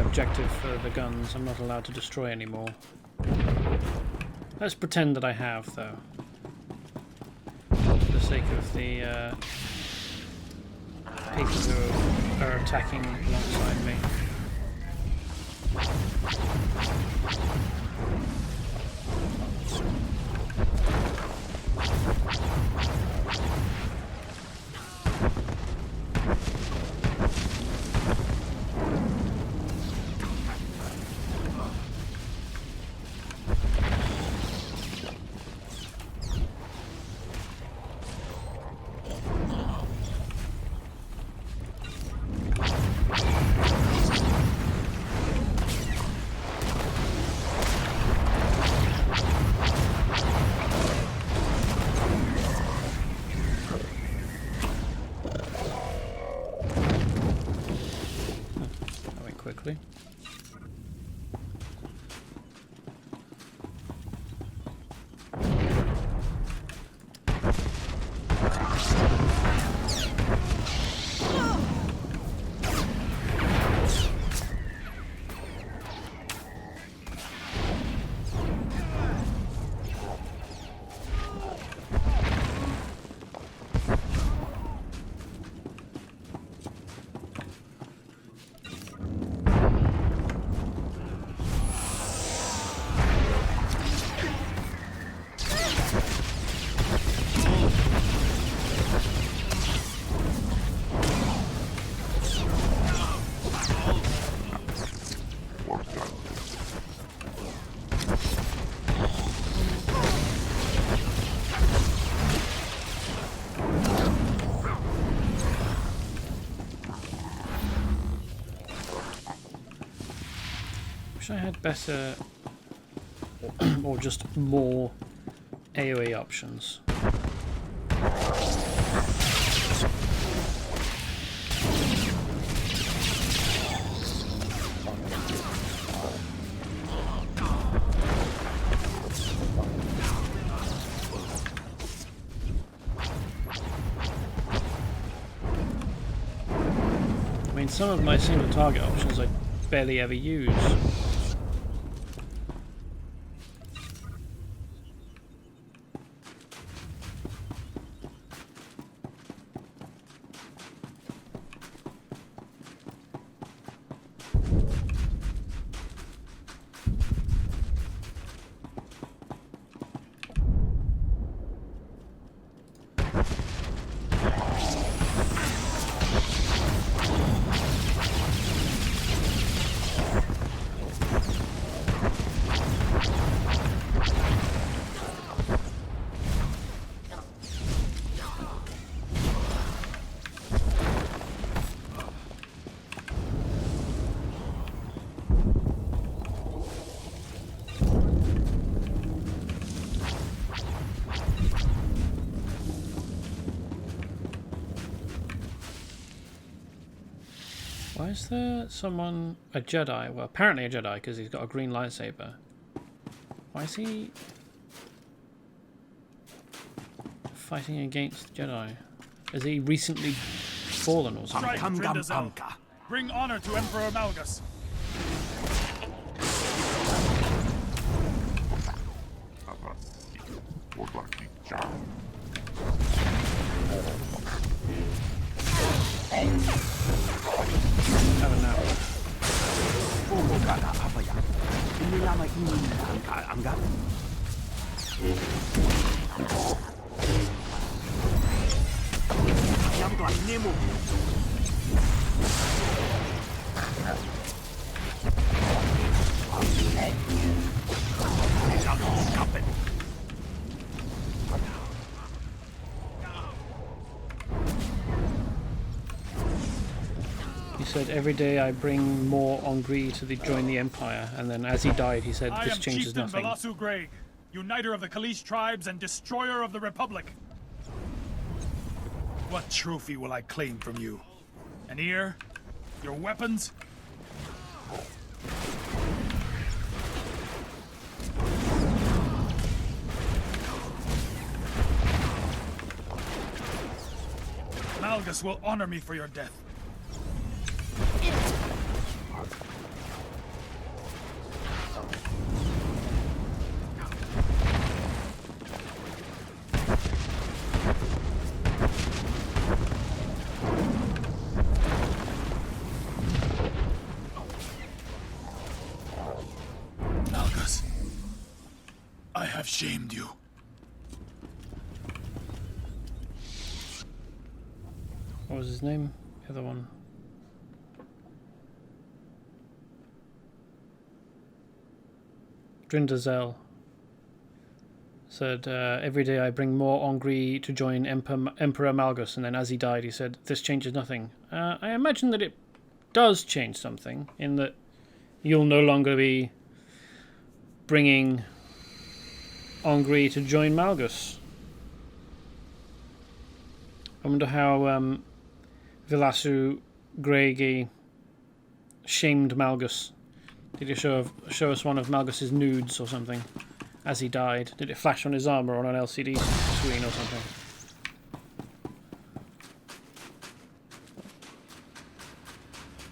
Objective for the guns I'm not allowed to destroy anymore. Let's pretend that I have, though, for the sake of the people who are attacking alongside me. Quickly. Wish I had better or just more AoE options. I mean, some of my single target options I barely ever use. Why is there someone, a Jedi, well apparently a Jedi because he's got a green lightsaber. Why is he fighting against Jedi? Has he recently fallen or something? Bring honor to Emperor Malgus. said, every day I bring more Ongri to join the Empire, and then as he died he said, this changes Chieftain nothing. Belasu Greg, uniter of the Kalish tribes and destroyer of the Republic. What trophy will I claim from you? An ear? Your weapons? Malgus will honor me for your death. Malgus, I have shamed you. What was his name? The other one. Drindazel said, every day I bring more Ongri to join Emperor Malgus, and then as he died he said, this changes nothing. I imagine that it does change something, in that you'll no longer be bringing Ongri to join Malgus. I wonder how Vilasu Gregi shamed Malgus. Did he show us one of Malgus's nudes or something as he died? Did it flash on his armor or on an LCD screen or something?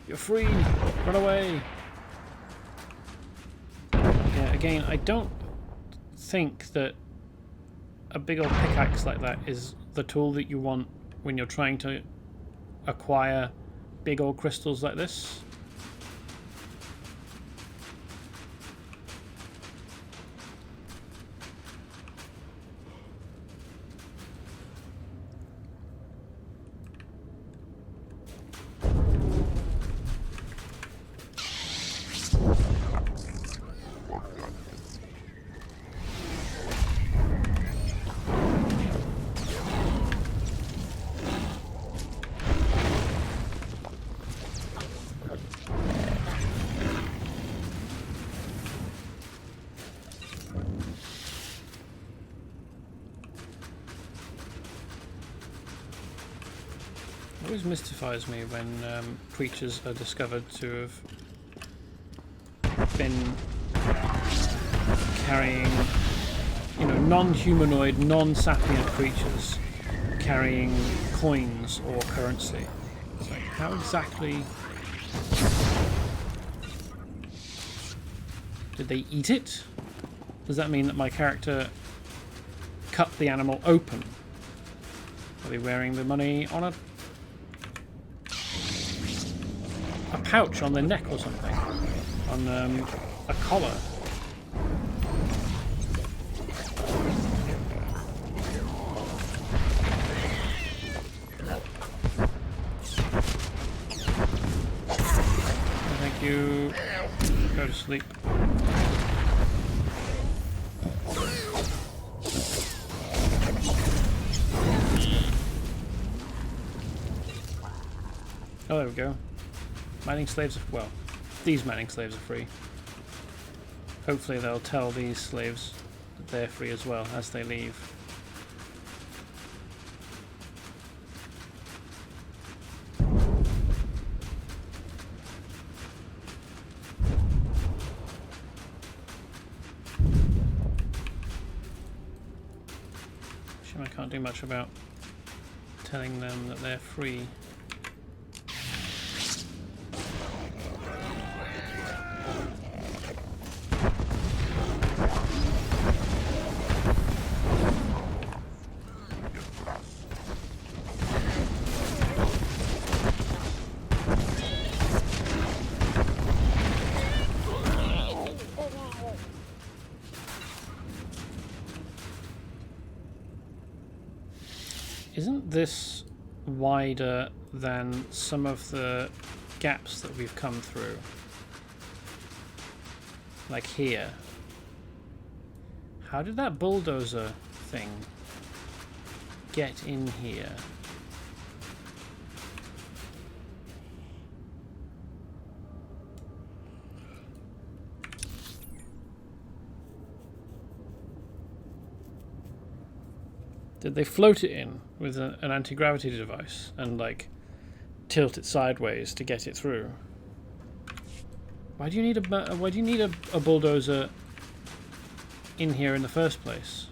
You're free! Run away! Yeah, again, I don't think that a big old pickaxe like that is the tool that you want when you're trying to acquire big old crystals like this. It always mystifies me when creatures are discovered to have been carrying, you know, non-humanoid, non-sapient creatures carrying coins or currency. It's like, how exactly did they eat it? Does that mean that my character cut the animal open? Are they wearing the money on a pouch on their neck or something? On a collar? Thank you. Go to sleep. Oh, there we go. Mining slaves are, well, these mining slaves are free. Hopefully they'll tell these slaves that they're free as well as they leave. Shame I can't do much about telling them that they're free. Isn't this wider than some of the gaps that we've come through? Like here. How did that bulldozer thing get in here? Did they float it in with an anti-gravity device and like tilt it sideways to get it through? Why do you need a bulldozer in here in the first place?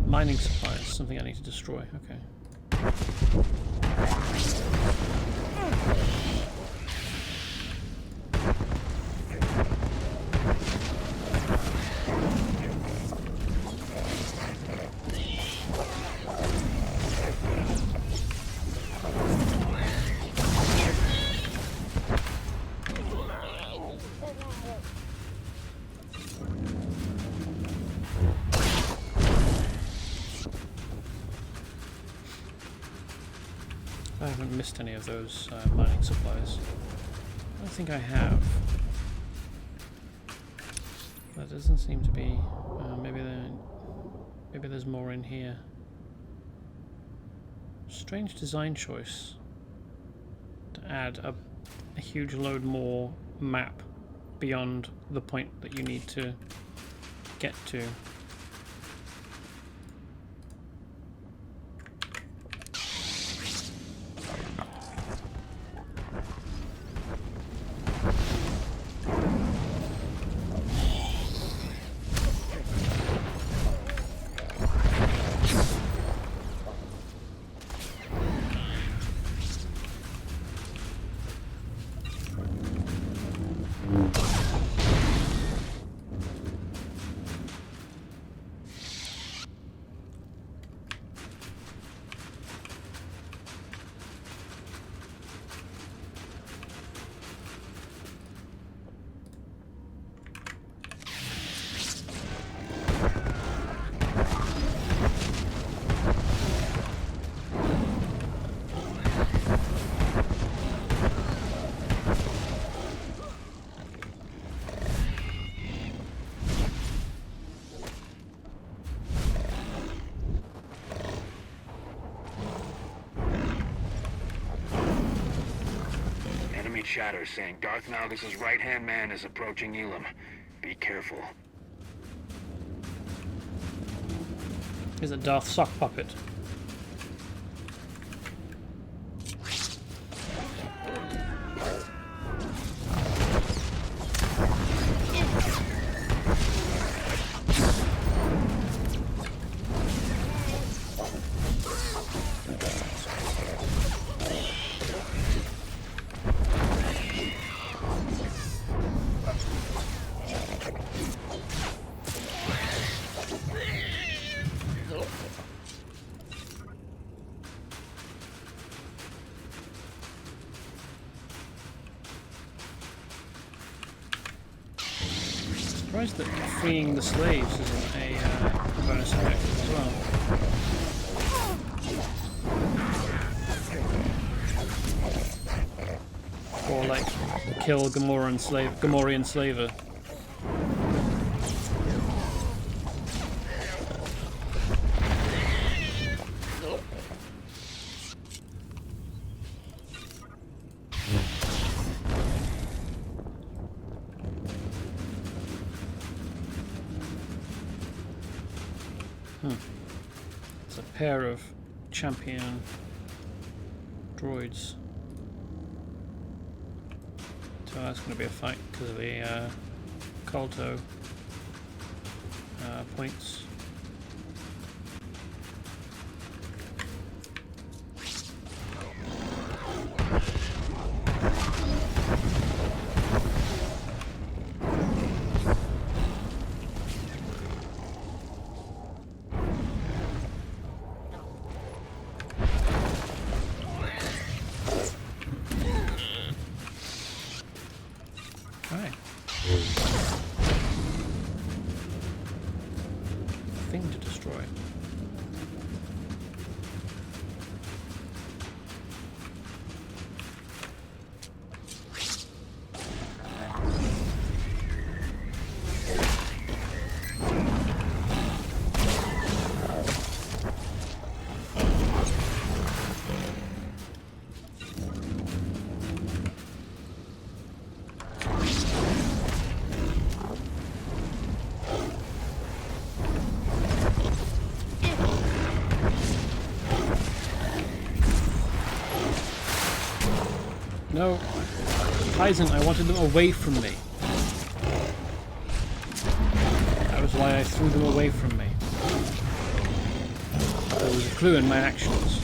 Mining supplies, something I need to destroy. Okay. I haven't missed any of those mining supplies. I don't think I have. That doesn't seem to be. Maybe there's more in here. Strange design choice to add a huge load more map beyond the point that you need to get to. Chatter saying Darth Malgus' right-hand man is approaching Ilum. Be careful. Is it Darth Sock Puppet? Surprised that freeing the slaves isn't a bonus effect as well. Or like kill Gamorrean slaver. It's a pair of champion droids. So that's going to be a fight because of the Colto points. Thing to destroy. No. Tyson, I wanted them away from me. That was why I threw them away from me. There was a clue in my actions.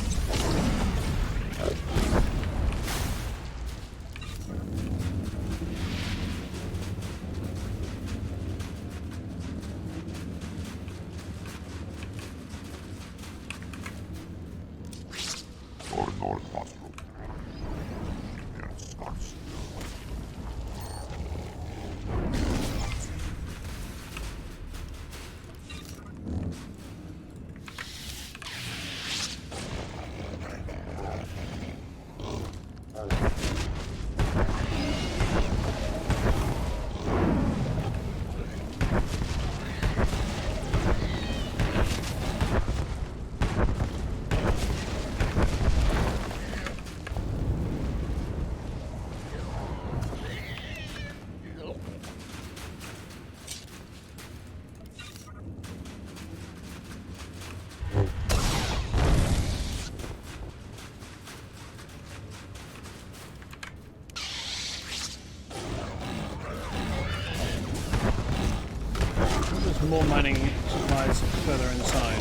More mining supplies further inside.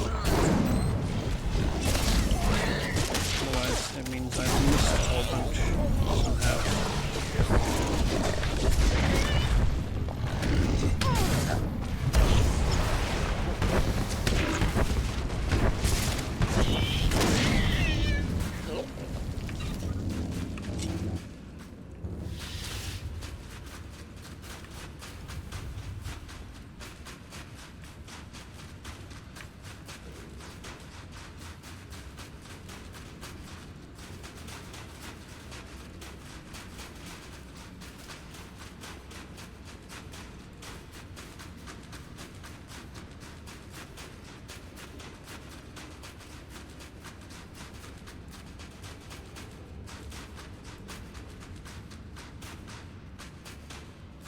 Otherwise, it means I've missed a whole bunch somehow.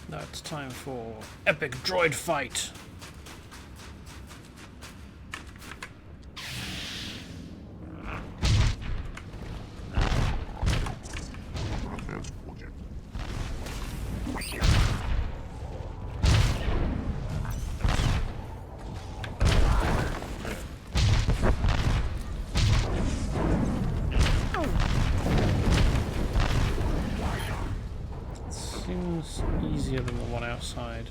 Now it's time for epic droid fight. Seems easier than the one outside.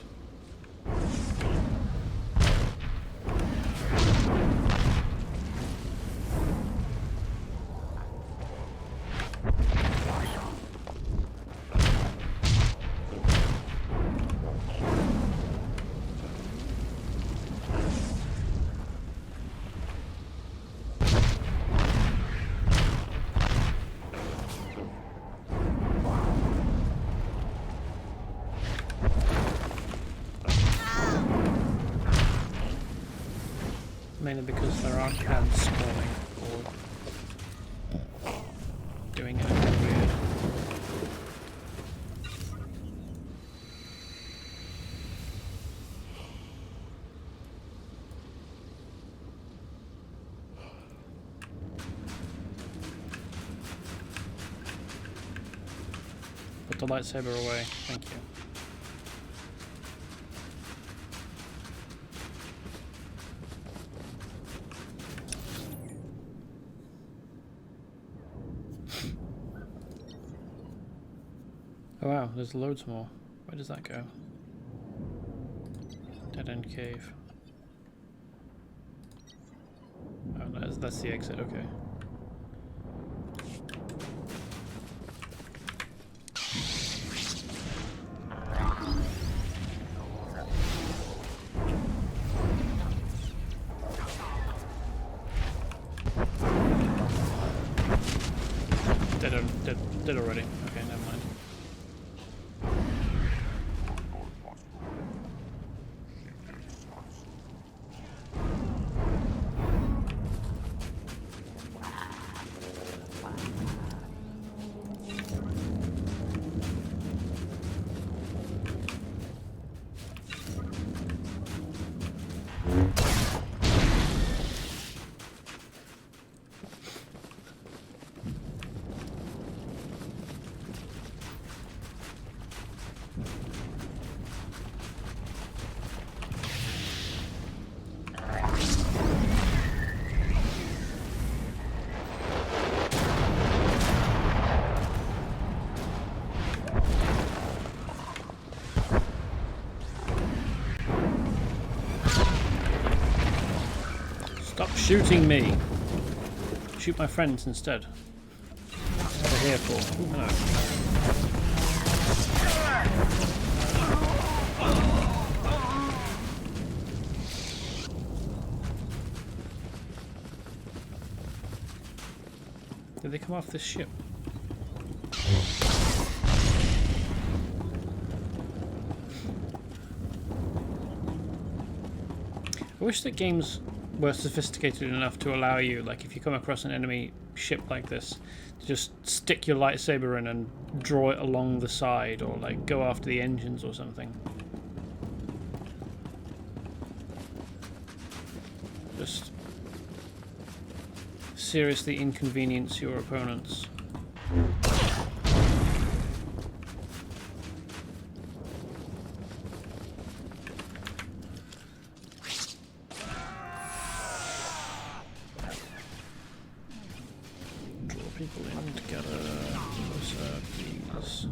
Mainly because there aren't cabs spawning or doing anything weird. Put the lightsaber away, thank you. Oh wow, there's loads more. Where does that go? Dead end cave. Oh, that's the exit, okay. Dead already. Okay, never mind. Stop shooting me. Shoot my friends instead. That's what they're here for. Ooh, hello. Did they come off this ship? I wish that games were sophisticated enough to allow you, like if you come across an enemy ship like this, to just stick your lightsaber in and draw it along the side, or like go after the engines or something. Just seriously inconvenience your opponents. Draw people in together. Closer, please.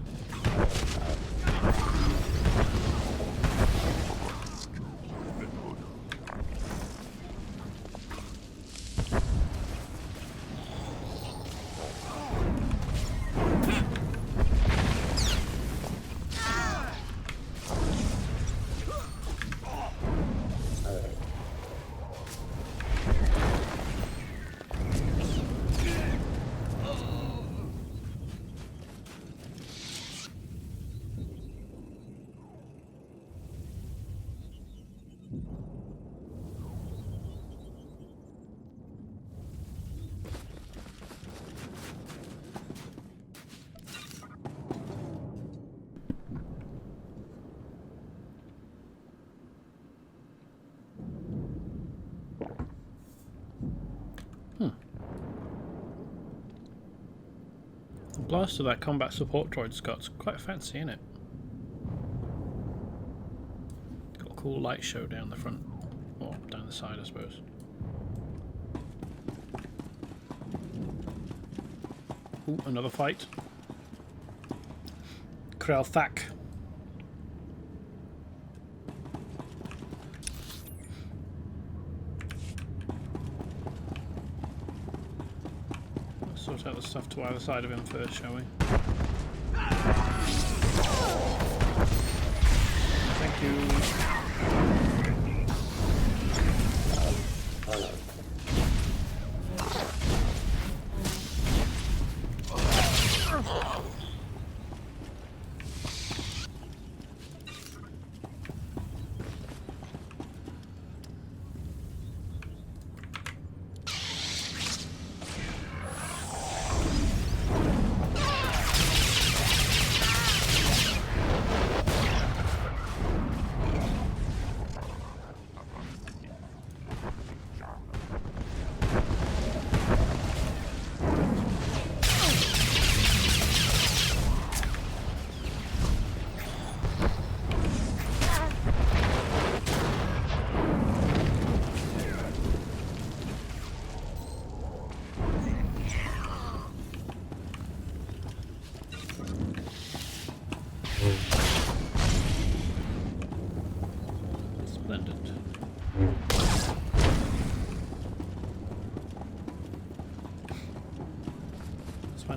The blast of that combat support droid's got quite fancy, isn't it? Got a cool light show down the front, or down the side, I suppose. Ooh, another fight. Krell-Thak. Sort out the stuff to either side of him first, shall we? Thank you.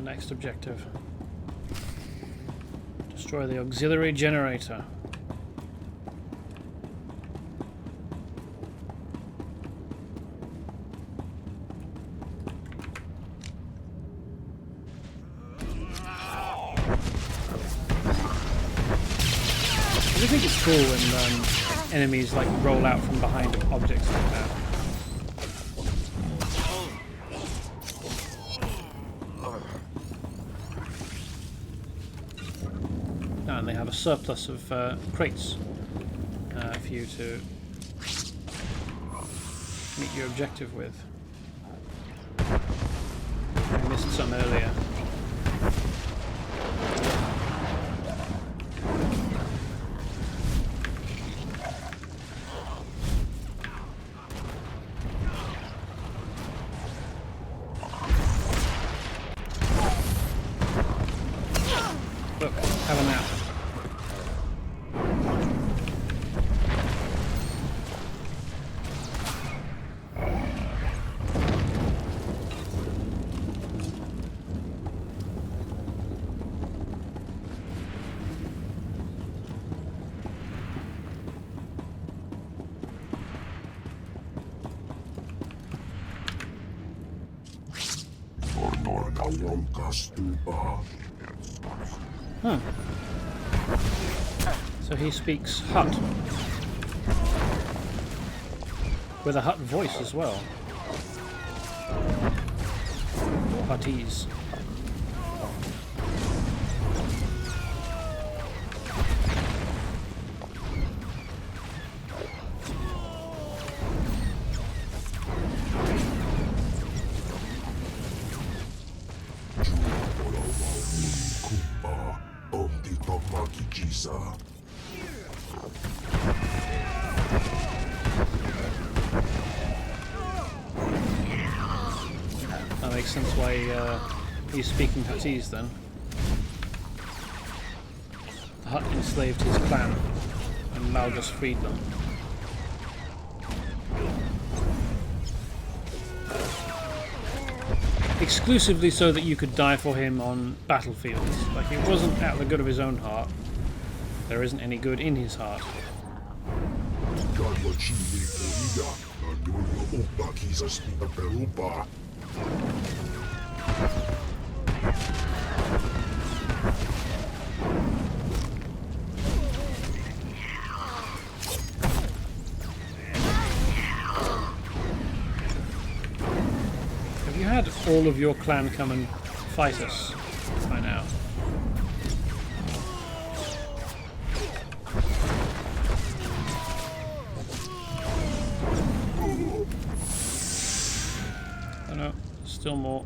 Next objective. Destroy the auxiliary generator. I think it's cool when enemies like roll out from behind objects like that. And they have a surplus of crates for you to meet your objective with. I missed some earlier. Look, have a nap. Huh. So he speaks Hut. With a Hut voice as well. Or Huttese. That makes sense why he's speaking Huttese then. The Hut enslaved his clan and Malgus freed them. Exclusively so that you could die for him on battlefields. Like, it wasn't out of the good of his own heart. There isn't any good in his heart. Have you had all of your clan come and fight us by now? Oh no, still more.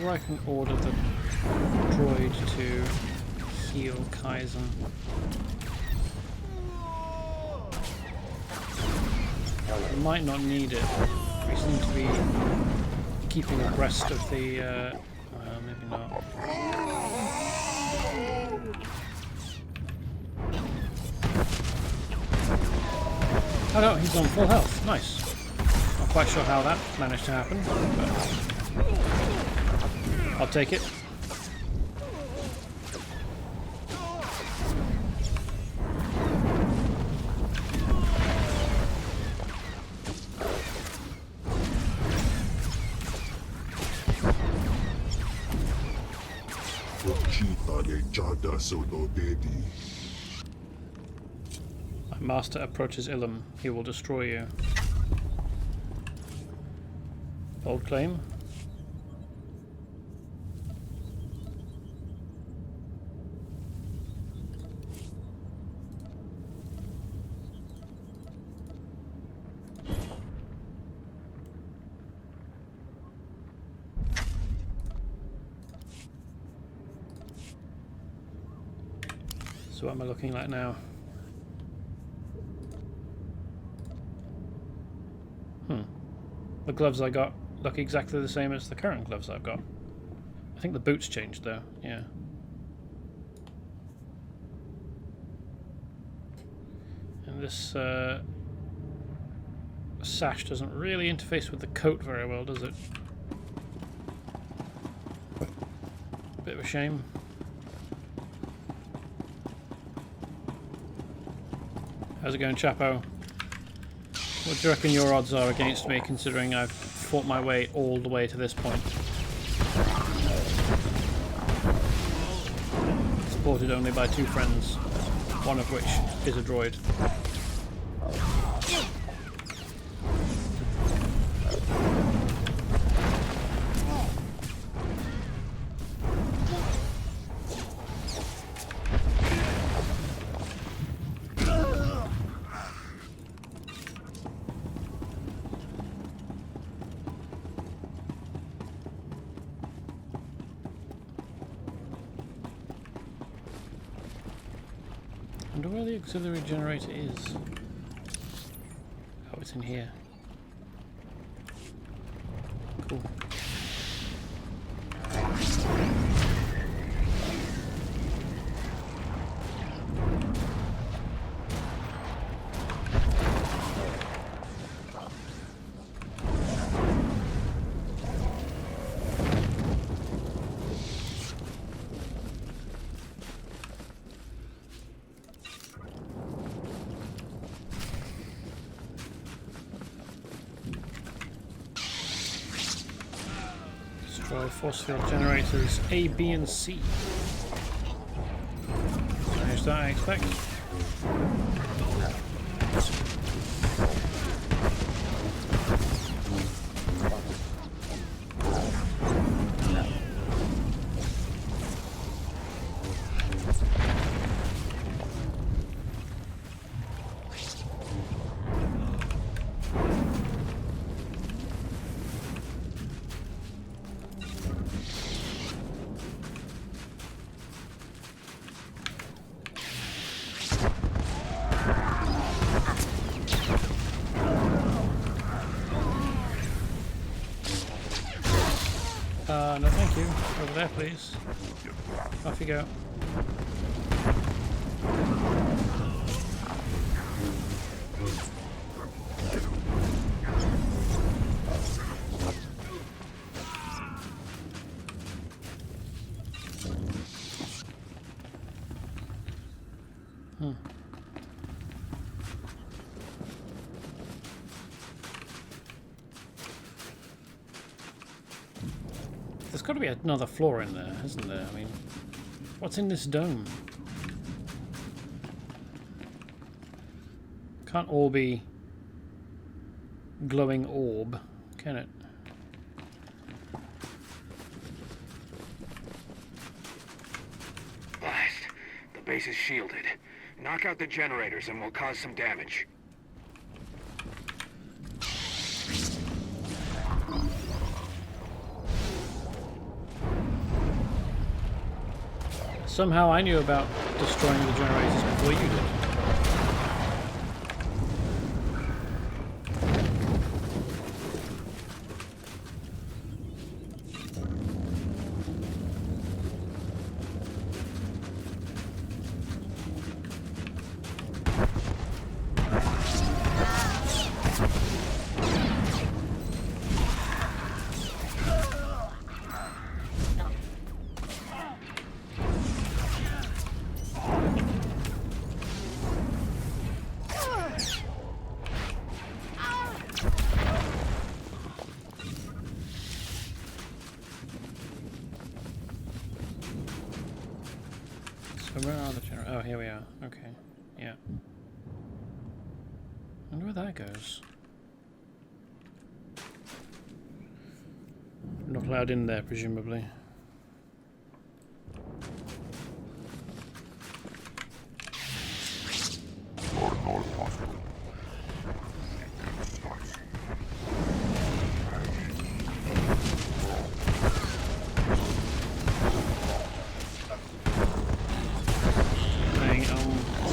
I can order the droid to heal Kaizen. I might not need it. We seem to be keeping abreast of the... well, maybe not. Oh no, he's on full health. Nice. Not quite sure how that managed to happen, but I'll take it. My master approaches Ilum. He will destroy you. Bold claim. So what am I looking like now? The gloves I got look exactly the same as the current gloves I've got. I think the boots changed though, yeah. And this sash doesn't really interface with the coat very well, does it? Bit of a shame. How's it going, Chapo? What do you reckon your odds are against me, considering I've fought my way all the way to this point? Supported only by 2 friends, one of which is a droid. I wonder where the auxiliary generator is. Oh, it's in here. Cool. for force field generators A, B, and C. Here's that, I expect. No thank you. Over there, please. Off you go. There's got to be another floor in there, isn't there? I mean, what's in this dome? Can't all be glowing orb, can it? Blast. The base is shielded. Knock out the generators and we'll cause some damage. Somehow I knew about destroying the generators before you did. So where are the generators? Oh, here we are. Okay. Yeah. I wonder where that goes. Not allowed in there, presumably.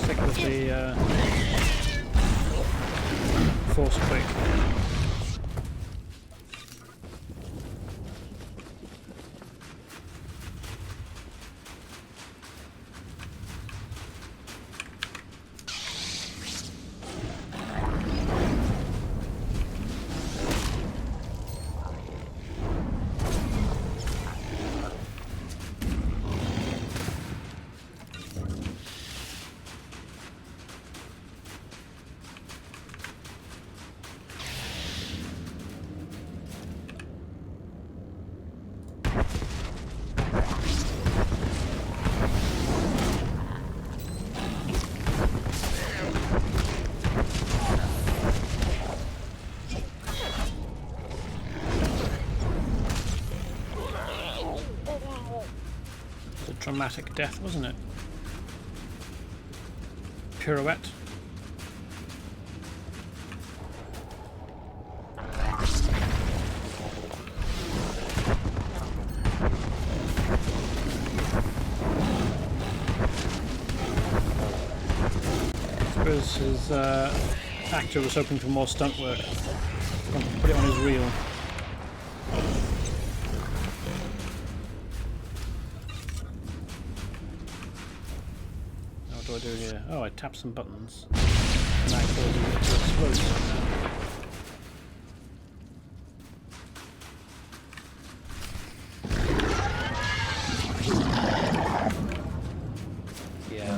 Stick with the force quick. Dramatic death, wasn't it? Pirouette. I suppose his actor was hoping for more stunt work. Put it on his reel. What do I do here? Oh, I tap some buttons. And that causes it to explode somehow. Yeah,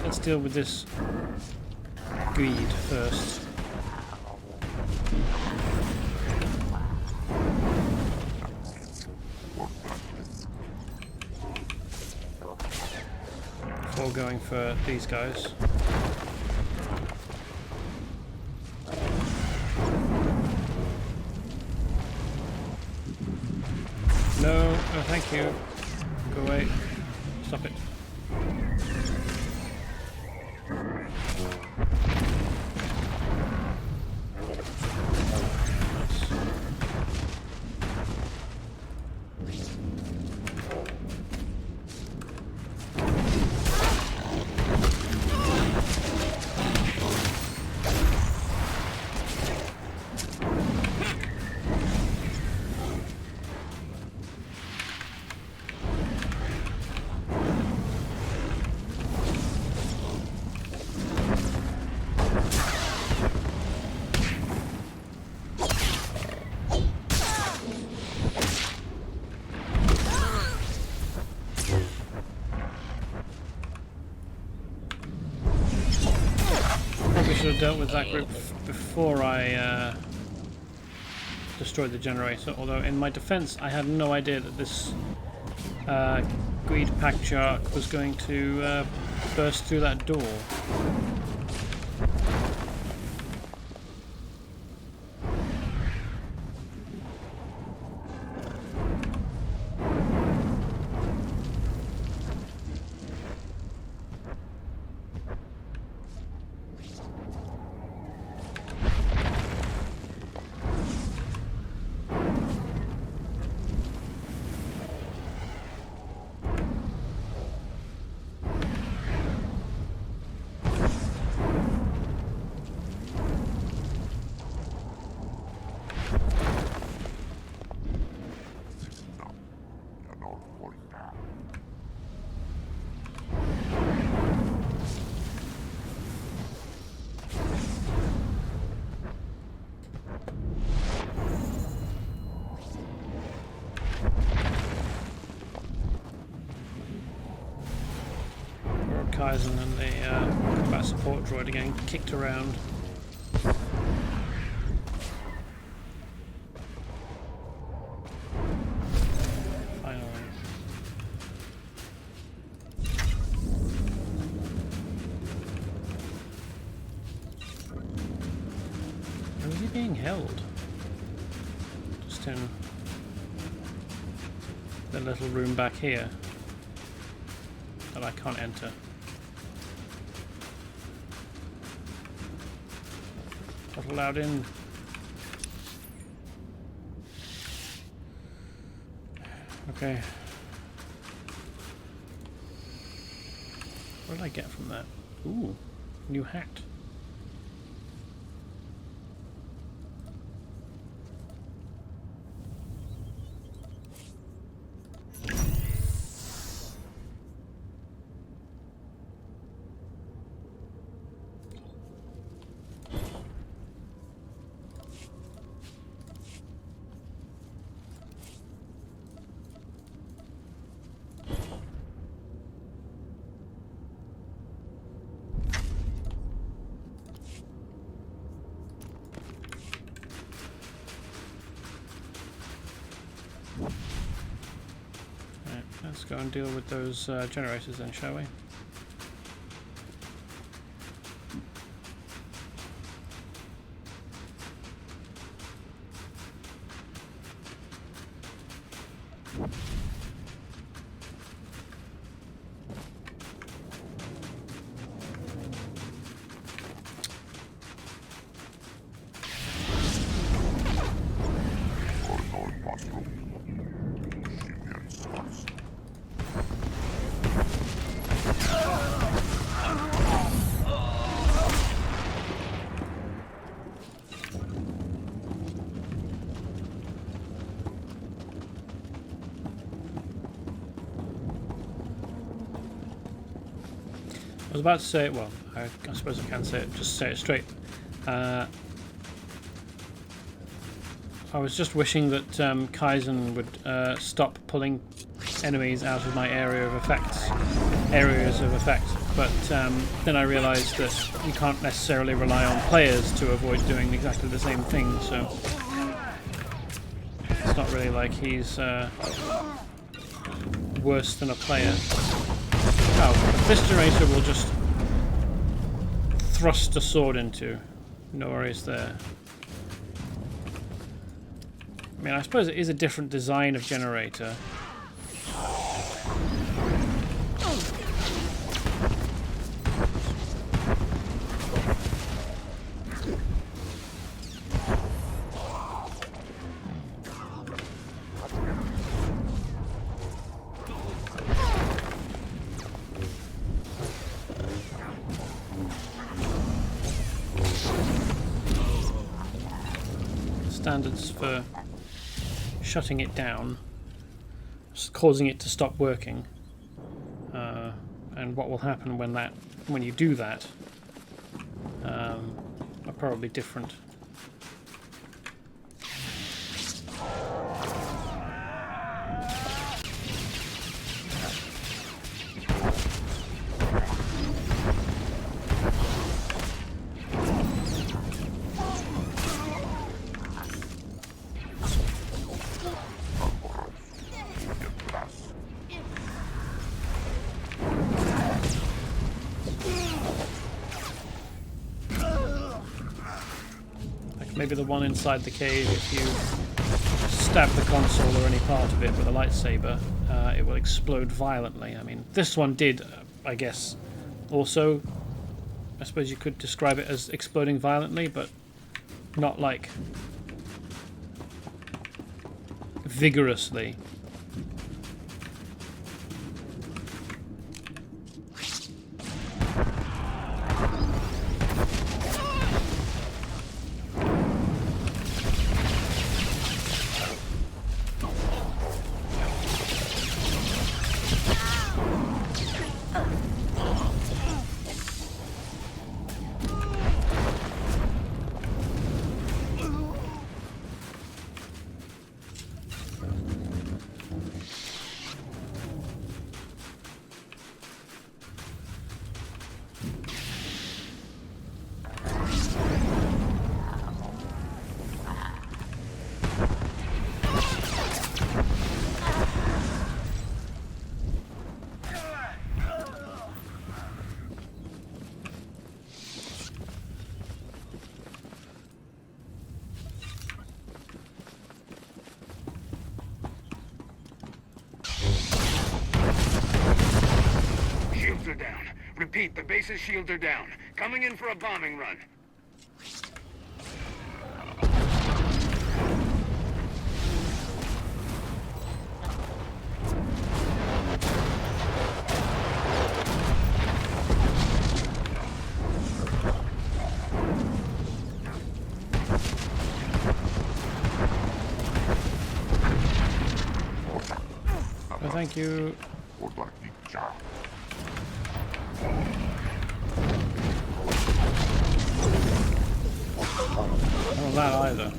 let's deal with this greed first. before going for these guys. No, oh, thank you. Go away. Stop it. Should have dealt with that group before I destroyed the generator, although in my defense I had no idea that this greed pack shark was going to burst through that door. Kaizen and the combat support droid are getting kicked around. Finally. Where is he being held? Just in the little room back here that I can't enter. Not allowed in. Okay. What did I get from that? Ooh, new hat. Let's go and deal with those generators then, shall we? I was about to say it, well, I suppose I can say it, just say it straight. I was just wishing that Kaizen would stop pulling enemies out of my areas of effect, but then I realised that you can't necessarily rely on players to avoid doing exactly the same thing, so it's not really like he's worse than a player. Oh, this generator will just thrust a sword into. No worries there. I mean, I suppose it is a different design of generator. Standards for shutting it down, causing it to stop working, and what will happen when you do that are probably different. Maybe the one inside the cave, if you stab the console or any part of it with a lightsaber, it will explode violently. I mean, this one did, I guess, also, I suppose you could describe it as exploding violently, but not like vigorously. Shields are down. Repeat, the base's shields are down. Coming in for a bombing run. Oh, thank you. Not that either.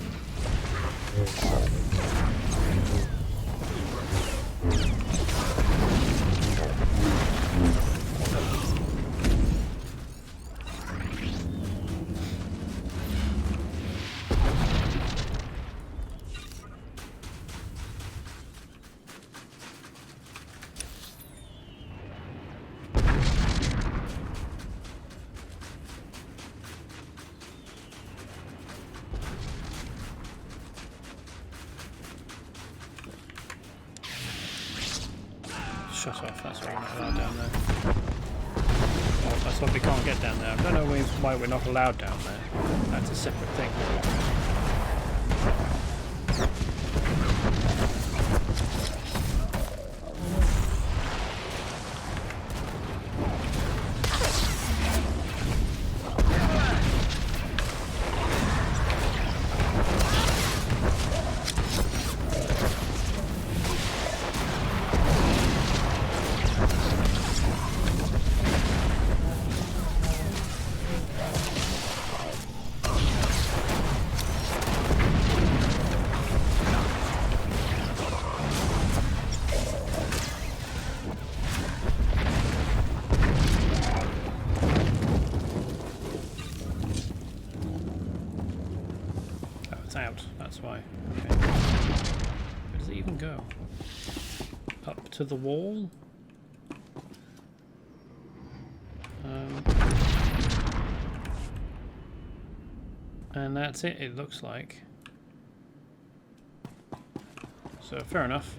Shut off, that's why we're not allowed down there. Oh, that's why we can't get down there. I don't know why we're not allowed down there. That's a separate thing. Out, that's why. Okay. Where does it even go? Up to the wall? And that's it, it looks like. So, fair enough.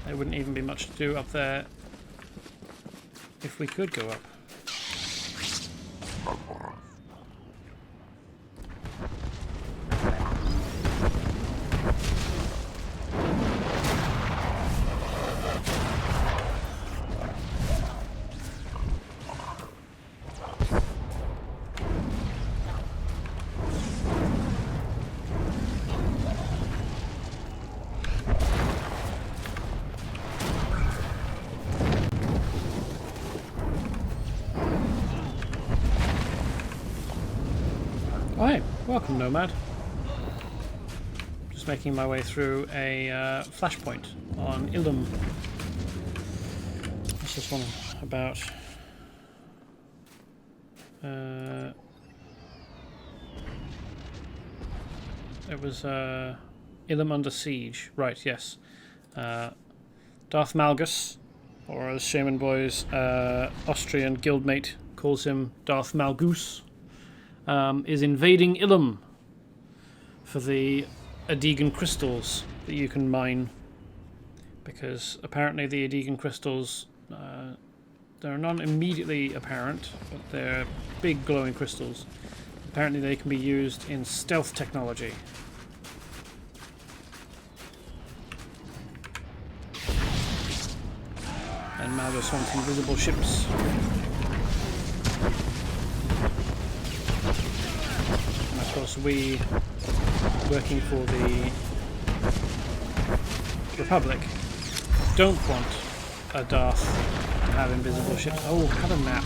There wouldn't even be much to do up there if we could go up. Hi, welcome Nomad. Just making my way through a flashpoint on Ilum. What's this one about? It was Ilum under siege, right? Yes. Darth Malgus, or as Shaman Boy's Austrian guildmate calls him, Darth Malgus. Is invading Ilum for the Adegan crystals that you can mine, because apparently the Adegan crystals, they're not immediately apparent, but they're big glowing crystals. Apparently they can be used in stealth technology. And Malgus wants invisible ships. Of course, we, working for the Republic, don't want a Darth to have invisible ships. Oh, have a map.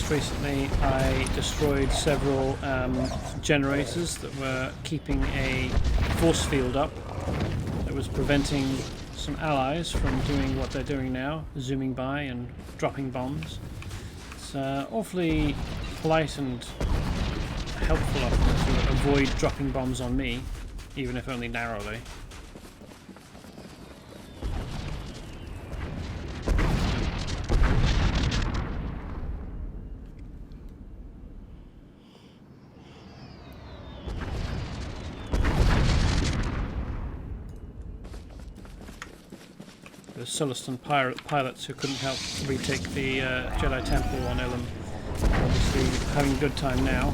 Recently I destroyed several generators that were keeping a force field up that was preventing some allies from doing what they're doing now, zooming by and dropping bombs. It's awfully polite and helpful of them to avoid dropping bombs on me, even if only narrowly. Solistan pilots who couldn't help retake the Jedi Temple on Ilum. Obviously having a good time now.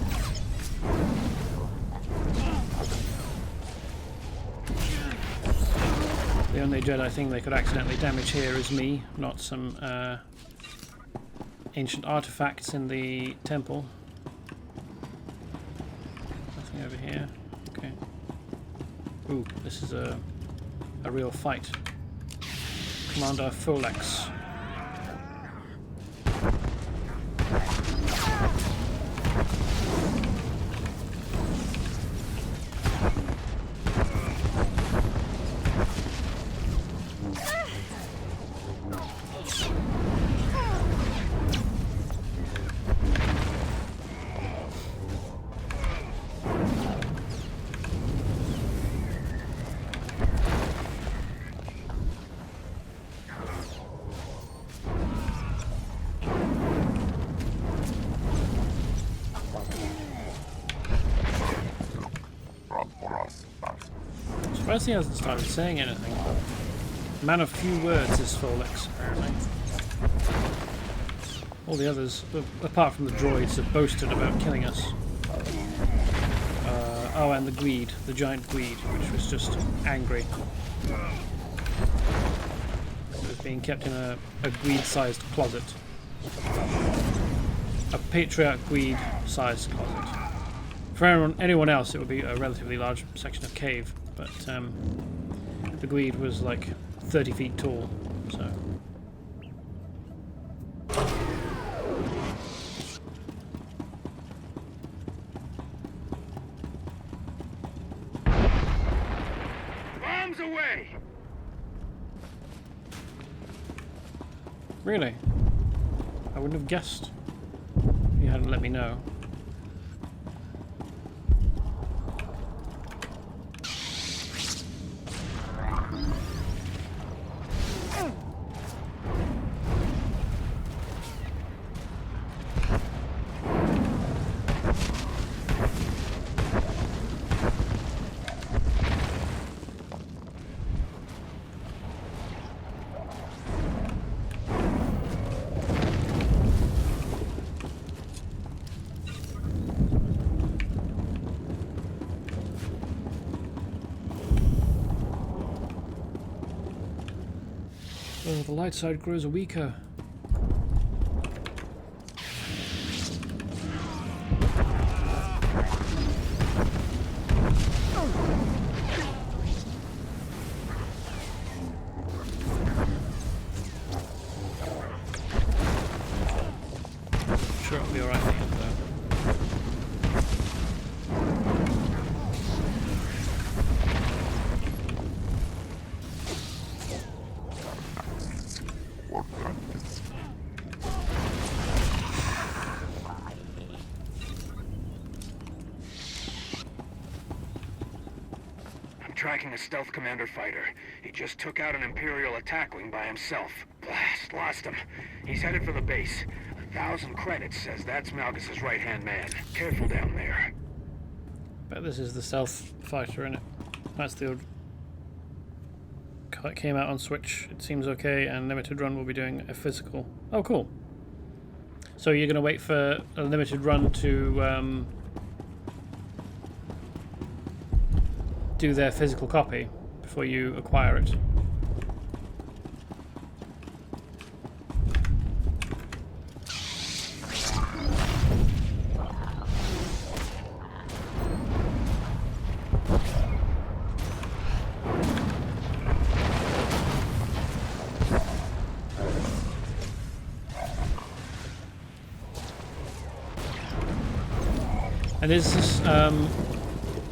The only Jedi thing they could accidentally damage here is me, not some ancient artifacts in the temple. Nothing over here. Okay. Ooh, this is a real fight. Commander Folex. Surprised he hasn't started saying anything. Man of few words is Folex, apparently. All the others, apart from the droids, have boasted about killing us. Oh, and the Greed, the giant Greed, which was just angry. It was being kept in a Greed-sized closet. A Patriarch Greed-sized closet. For anyone else, it would be a relatively large section of cave, but the Greed was like 30 feet tall, so... way! Really? I wouldn't have guessed if you hadn't let me know. Oh, the light side grows weaker. Sure, it'll be alright at the end, though. Tracking a stealth commander fighter. He just took out an Imperial attack wing by himself. Blast, lost him. He's headed for the base. 1,000 credits says that's Malgus's right-hand man. Careful down there. Bet this is the stealth fighter in it. That's the old... It came out on Switch. It seems okay, and Limited Run will be doing a physical. Oh, cool. So you're going to wait for a Limited Run to... do their physical copy before you acquire it. And is this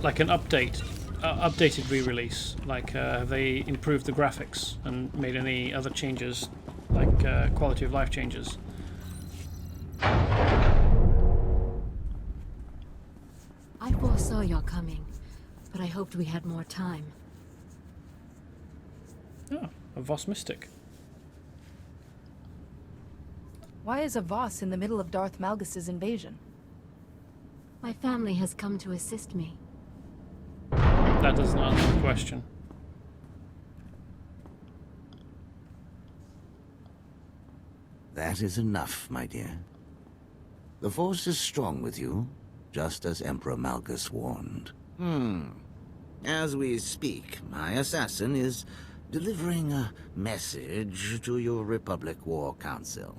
like an updated re-release? Like, have they improved the graphics and made any other changes, like quality of life changes? I foresaw your coming, but I hoped we had more time. Oh, a Voss Mystic. Why is a Voss in the middle of Darth Malgus's invasion? My family has come to assist me. That doesn't answer the question. That is enough, my dear. The Force is strong with you, just as Emperor Malgus warned. As we speak, my assassin is delivering a message to your Republic War Council.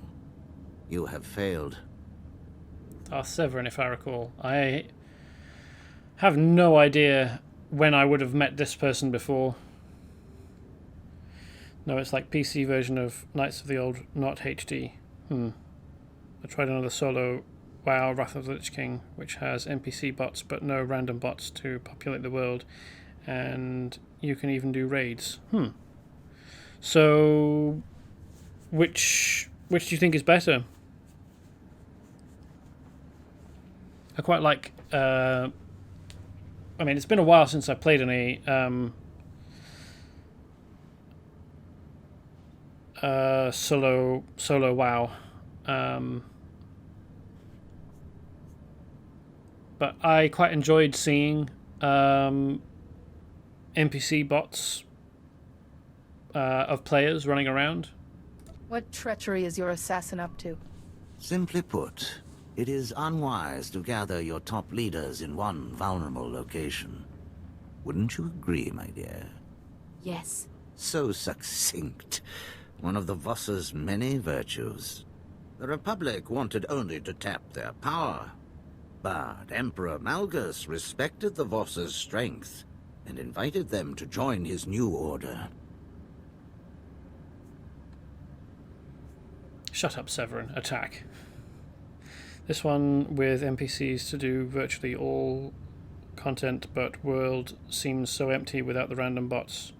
You have failed. Darth Severin, if I recall. I have no idea when I would have met this person before. No, it's like PC version of Knights of the Old, not HD. I tried another solo WoW, Wrath of the Lich King, which has NPC bots but no random bots to populate the world, and you can even do raids. So, which do you think is better? I quite like... I mean, it's been a while since I played any solo WoW, but I quite enjoyed seeing NPC bots of players running around. What treachery is your assassin up to? Simply put, it is unwise to gather your top leaders in one vulnerable location. Wouldn't you agree, my dear? Yes. So succinct. One of the Voss's many virtues. The Republic wanted only to tap their power. But Emperor Malgus respected the Voss's strength and invited them to join his new order. Shut up, Severin. Attack. This one with NPCs to do virtually all content, but world seems so empty without the random bots.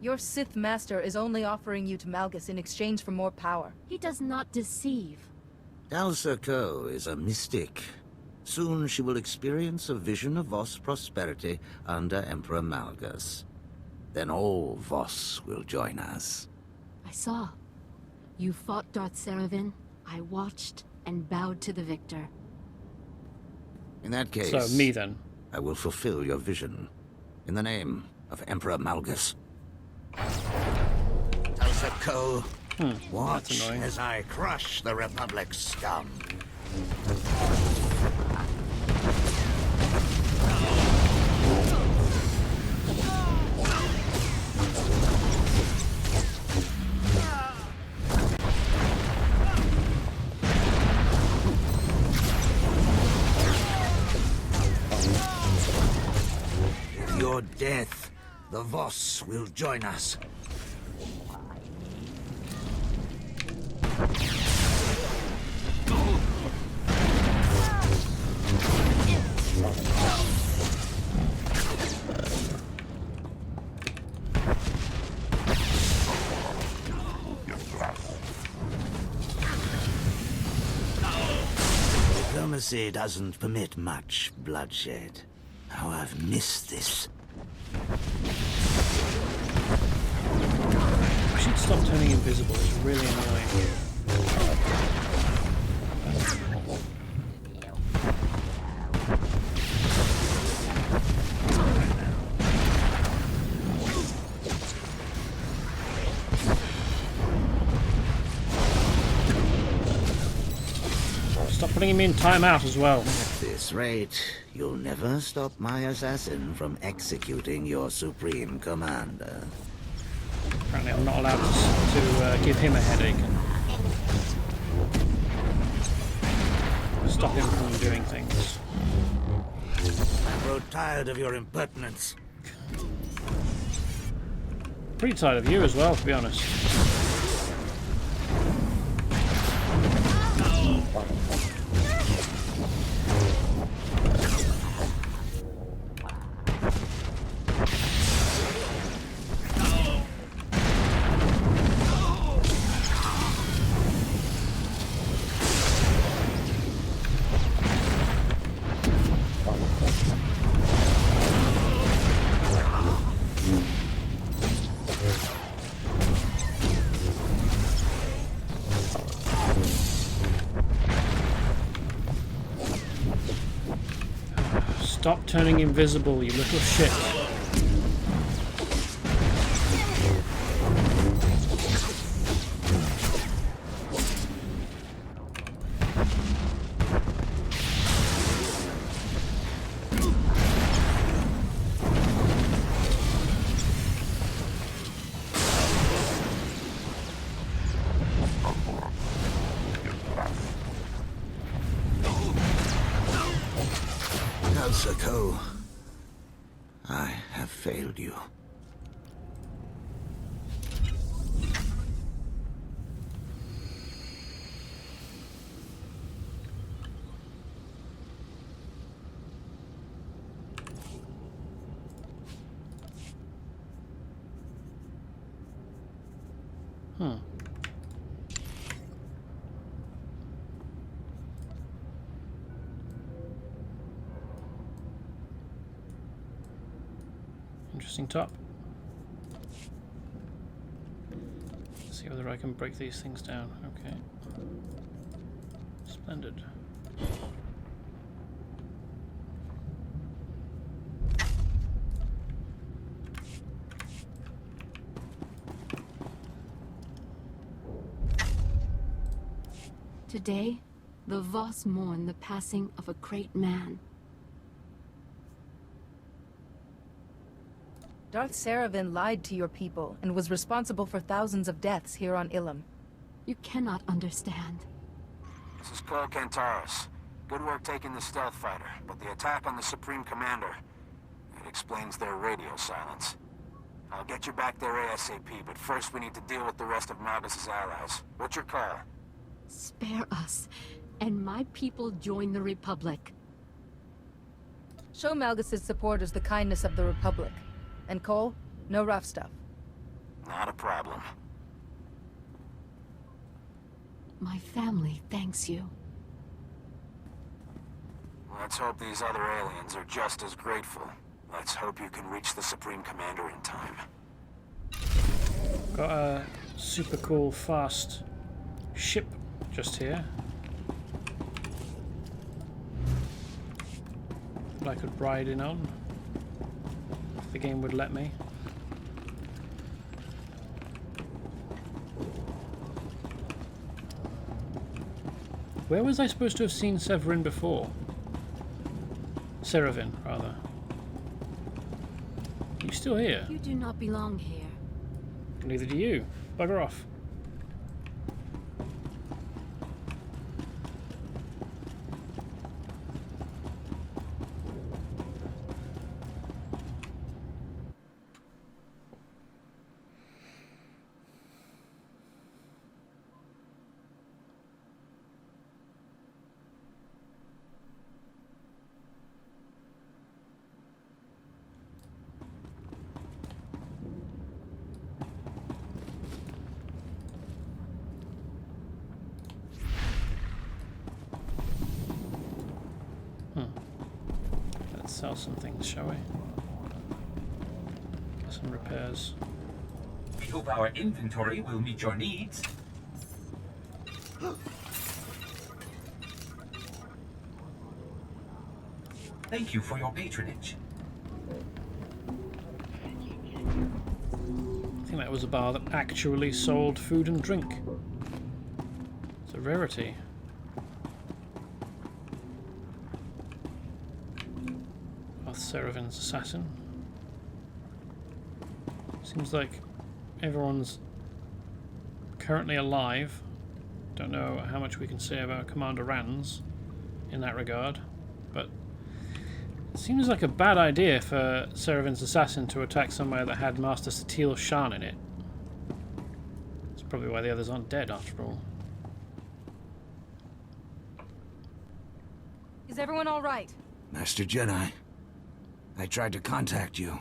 Your Sith Master is only offering you to Malgus in exchange for more power. He does not deceive. Dalsa Ko is a mystic. Soon she will experience a vision of Voss prosperity under Emperor Malgus. Then all Voss will join us. I saw. You fought Darth Saravin. I watched and bowed to the victor. In that case, So, me then. I will fulfill your vision. In the name of Emperor Malgus. Dalsa Ko, watch as I crush the Republic's scum. With your death, the Voss will join us. Diplomacy doesn't permit much bloodshed. Oh, I've missed this. I should stop turning invisible. It's really annoying. Stop putting him in timeout as well. At this rate, you'll never stop my assassin from executing your supreme commander. Apparently I'm not allowed to give him a headache and stop him from doing things. I grow tired of your impertinence. Pretty tired of you as well, to be honest. Stop turning invisible, you little shit. Dalsa Ko, I have failed you. Interesting top. Let's see whether I can break these things down. Okay. Splendid. Today, the Voss mourn the passing of a great man. Darth Saravin lied to your people and was responsible for thousands of deaths here on Ilum. You cannot understand. This is Cole Kantaros. Good work taking the stealth fighter, but the attack on the Supreme Commander, it explains their radio silence. I'll get you back there ASAP, but first we need to deal with the rest of Malgus' allies. What's your call? Spare us, and my people join the Republic. Show Malgus' supporters the kindness of the Republic. And Cole, no rough stuff. Not a problem. My family thanks you. Let's hope these other aliens are just as grateful. Let's hope you can reach the Supreme Commander in time. Got a super cool fast ship just here that I could ride in on if the game would let me. Where was I supposed to have seen Severin before? Seravin, rather. You still here? You do not belong here. Neither do you. Bugger off. Let's sell some things, shall we? Get some repairs. We hope our inventory will meet your needs. Thank you for your patronage. I think that was a bar that actually sold food and drink. It's a rarity. Seravin's assassin. Seems like everyone's currently alive. Don't know how much we can say about Commander Rands in that regard, but it seems like a bad idea for Seravin's assassin to attack somewhere that had Master Satil Shan in it. That's probably why the others aren't dead after all. Is everyone all right? Master Jedi, I tried to contact you.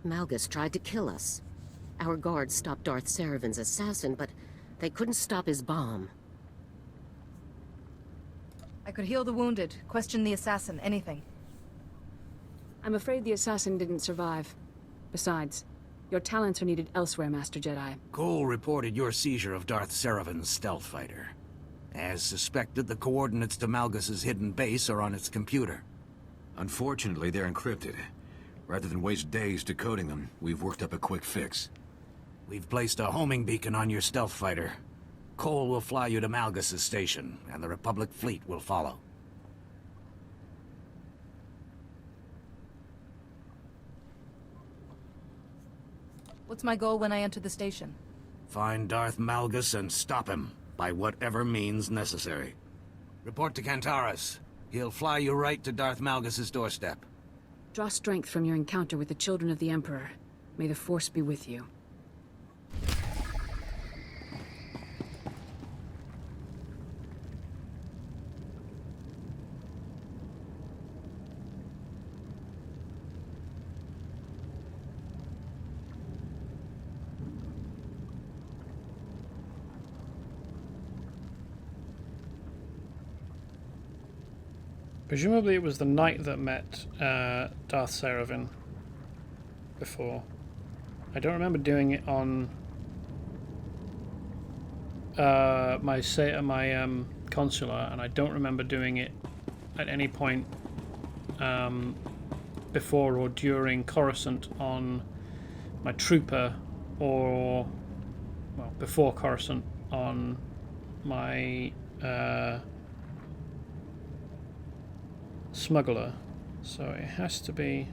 Malgus tried to kill us. Our guards stopped Darth Seravin's assassin, but they couldn't stop his bomb. I could heal the wounded, question the assassin, anything. I'm afraid the assassin didn't survive. Besides, your talents are needed elsewhere, Master Jedi. Cole reported your seizure of Darth Seravin's stealth fighter. As suspected, the coordinates to Malgus's hidden base are on its computer. Unfortunately, they're encrypted. Rather than waste days decoding them, we've worked up a quick fix. We've placed a homing beacon on your stealth fighter. Cole will fly you to Malgus's station, and the Republic fleet will follow. What's my goal when I enter the station? Find Darth Malgus and stop him, by whatever means necessary. Report to Cantaris. He'll fly you right to Darth Malgus's doorstep. Draw strength from your encounter with the children of the Emperor. May the Force be with you. Presumably it was the knight that met Darth Seravin before. I don't remember doing it on my consular, and I don't remember doing it at any point before or during Coruscant on my trooper, or well, before Coruscant on my smuggler, so it has to be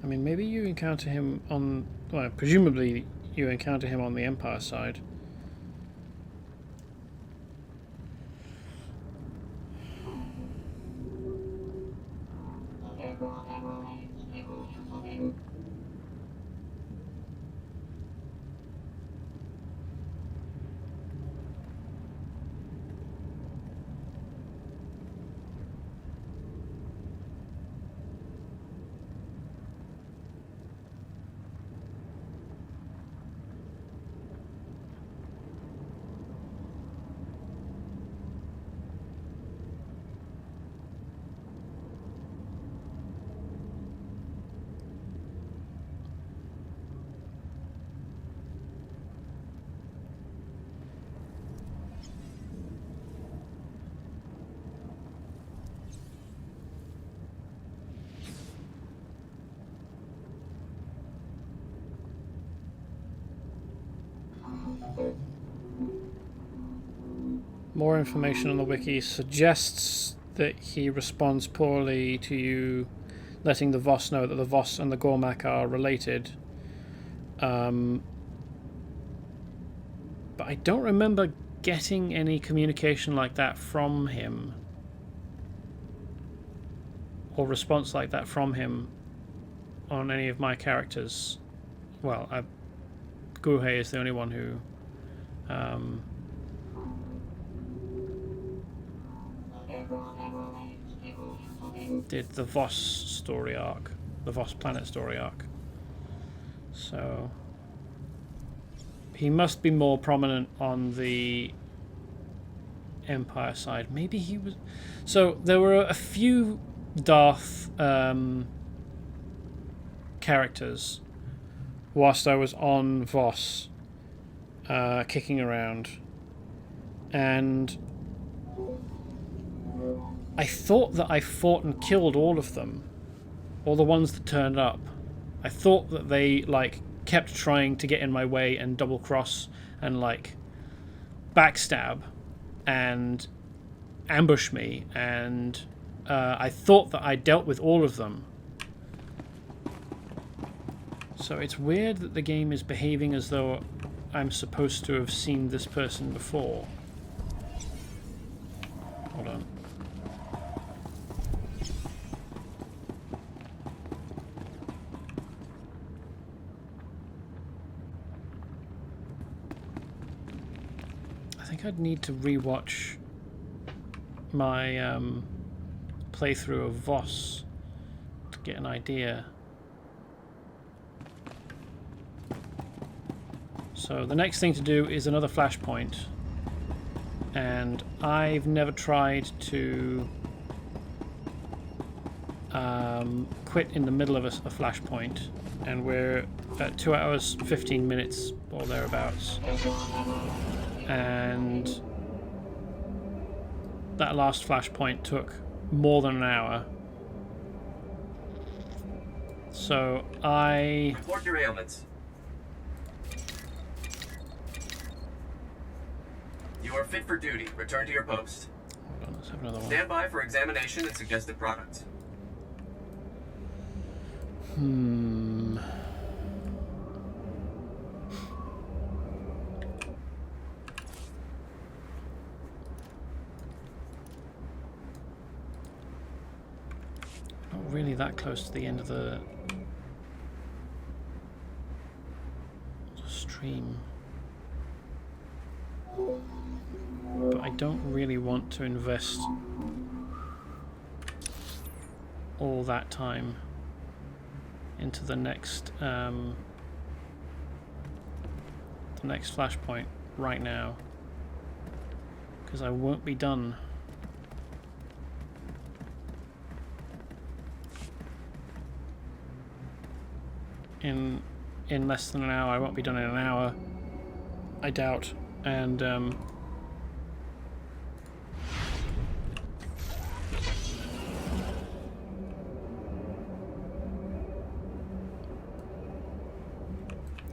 I mean, maybe you encounter him on, well, presumably you encounter him on the Empire side. More information on the wiki suggests that he responds poorly to you letting the Voss know that the Voss and the Gormak are related. But I don't remember getting any communication like that from him. Or response like that from him on any of my characters. Well, Guhe is the only one who did the Voss story arc, the Voss planet story arc. So he must be more prominent on the Empire side. Maybe he was. So there were a few Darth characters whilst I was on Voss, kicking around, and I thought that I fought and killed all of them, all the ones that turned up. I thought that they kept trying to get in my way and double cross and backstab and ambush me, and I thought that I dealt with all of them. So it's weird that the game is behaving as though I'm supposed to have seen this person before. Hold on. I think I'd need to rewatch my playthrough of Voss to get an idea. So the next thing to do is another flashpoint, and I've never tried to quit in the middle of a flashpoint, and we're at 2 hours 15 minutes or thereabouts, and that last flashpoint took more than an hour. So report your ailments. You are fit for duty. Return to your post. Hold on, let's have another one. Stand by for examination and suggested products. Not really that close to the end of the stream. But I don't really want to invest all that time into the next flashpoint right now, because I won't be done. In less than an hour. I won't be done in an hour, I doubt. And oh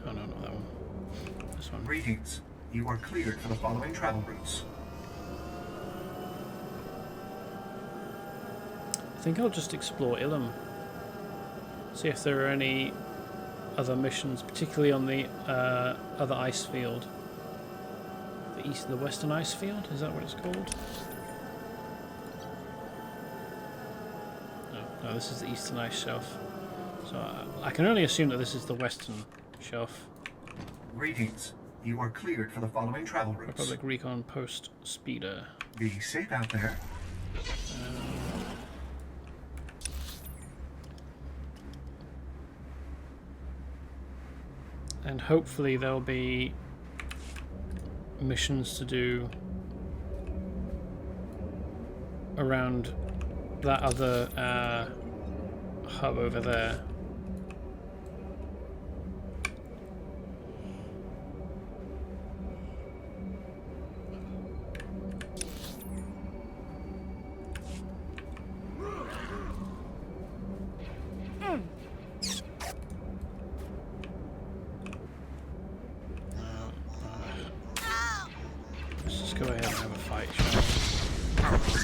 no, not that one. This one. Greetings. You are cleared for the following travel routes. I think I'll just explore Ilum. See if there are any other missions, particularly on the other ice field. The western ice field? Is that what it's called? No. No, this is the eastern ice shelf. So I can only assume that this is the western shelf. Greetings. You are cleared for the following travel routes. Republic Recon Post Speeder. Be safe out there. And hopefully there'll be missions to do around that other hub over there. Let's just go ahead and have a fight, shall we?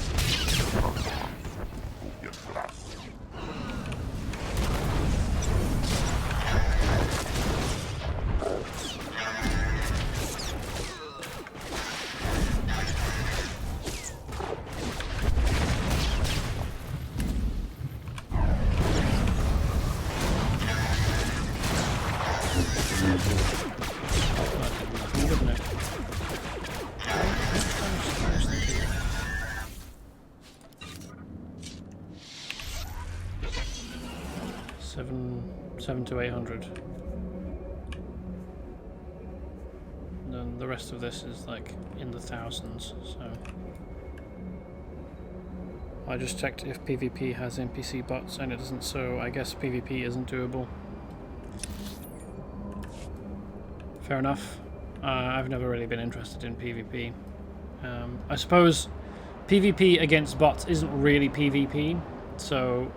Seven to 800. And then the rest of this is like in the thousands, so I just checked if PvP has NPC bots and it doesn't, so I guess PvP isn't doable. Fair enough. I've never really been interested in PvP. I suppose PvP against bots isn't really PvP, so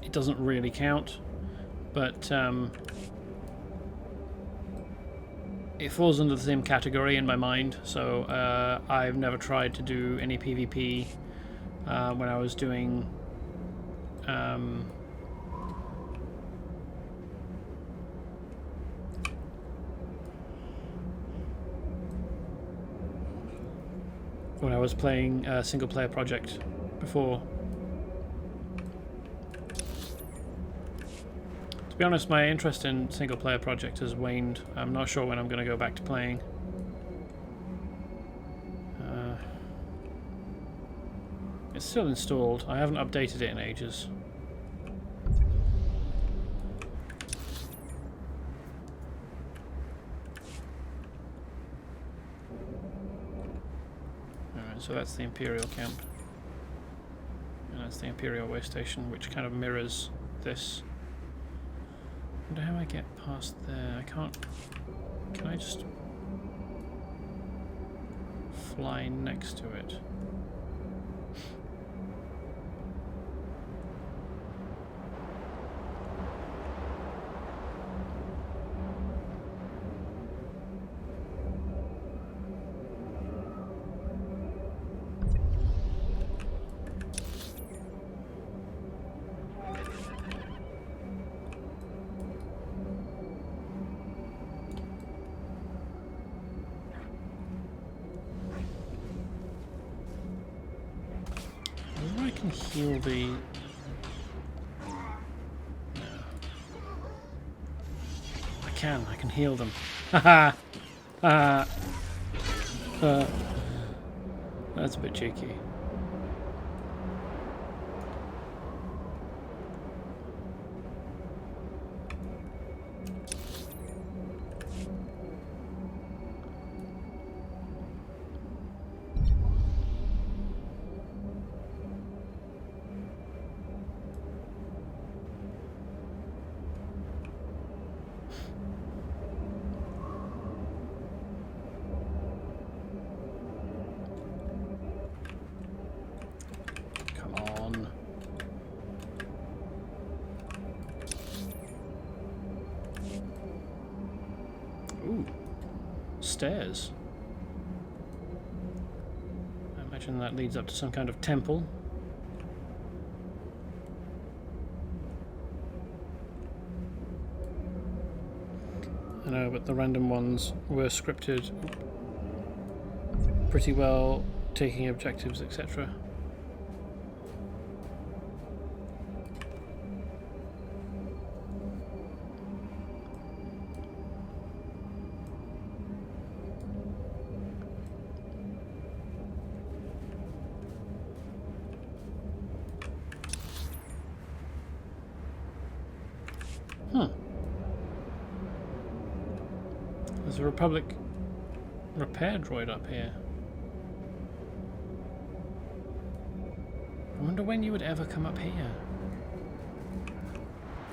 it doesn't really count, but it falls under the same category in my mind, so I've never tried to do any PvP when I was doing when I was playing a single player project before. To be honest, my interest in single player project has waned. I'm not sure when I'm going to go back to playing. It's still installed. I haven't updated it in ages. Alright, so that's the Imperial camp. And that's the Imperial way station, which kind of mirrors this. I wonder how I get past there. I can't... Can I just fly next to it? Heal the... I can heal them. Haha! That's a bit cheeky. Stairs. I imagine that leads up to some kind of temple. I know, but the random ones were scripted pretty well taking objectives, etc. There's a Republic repair droid up here. I wonder when you would ever come up here.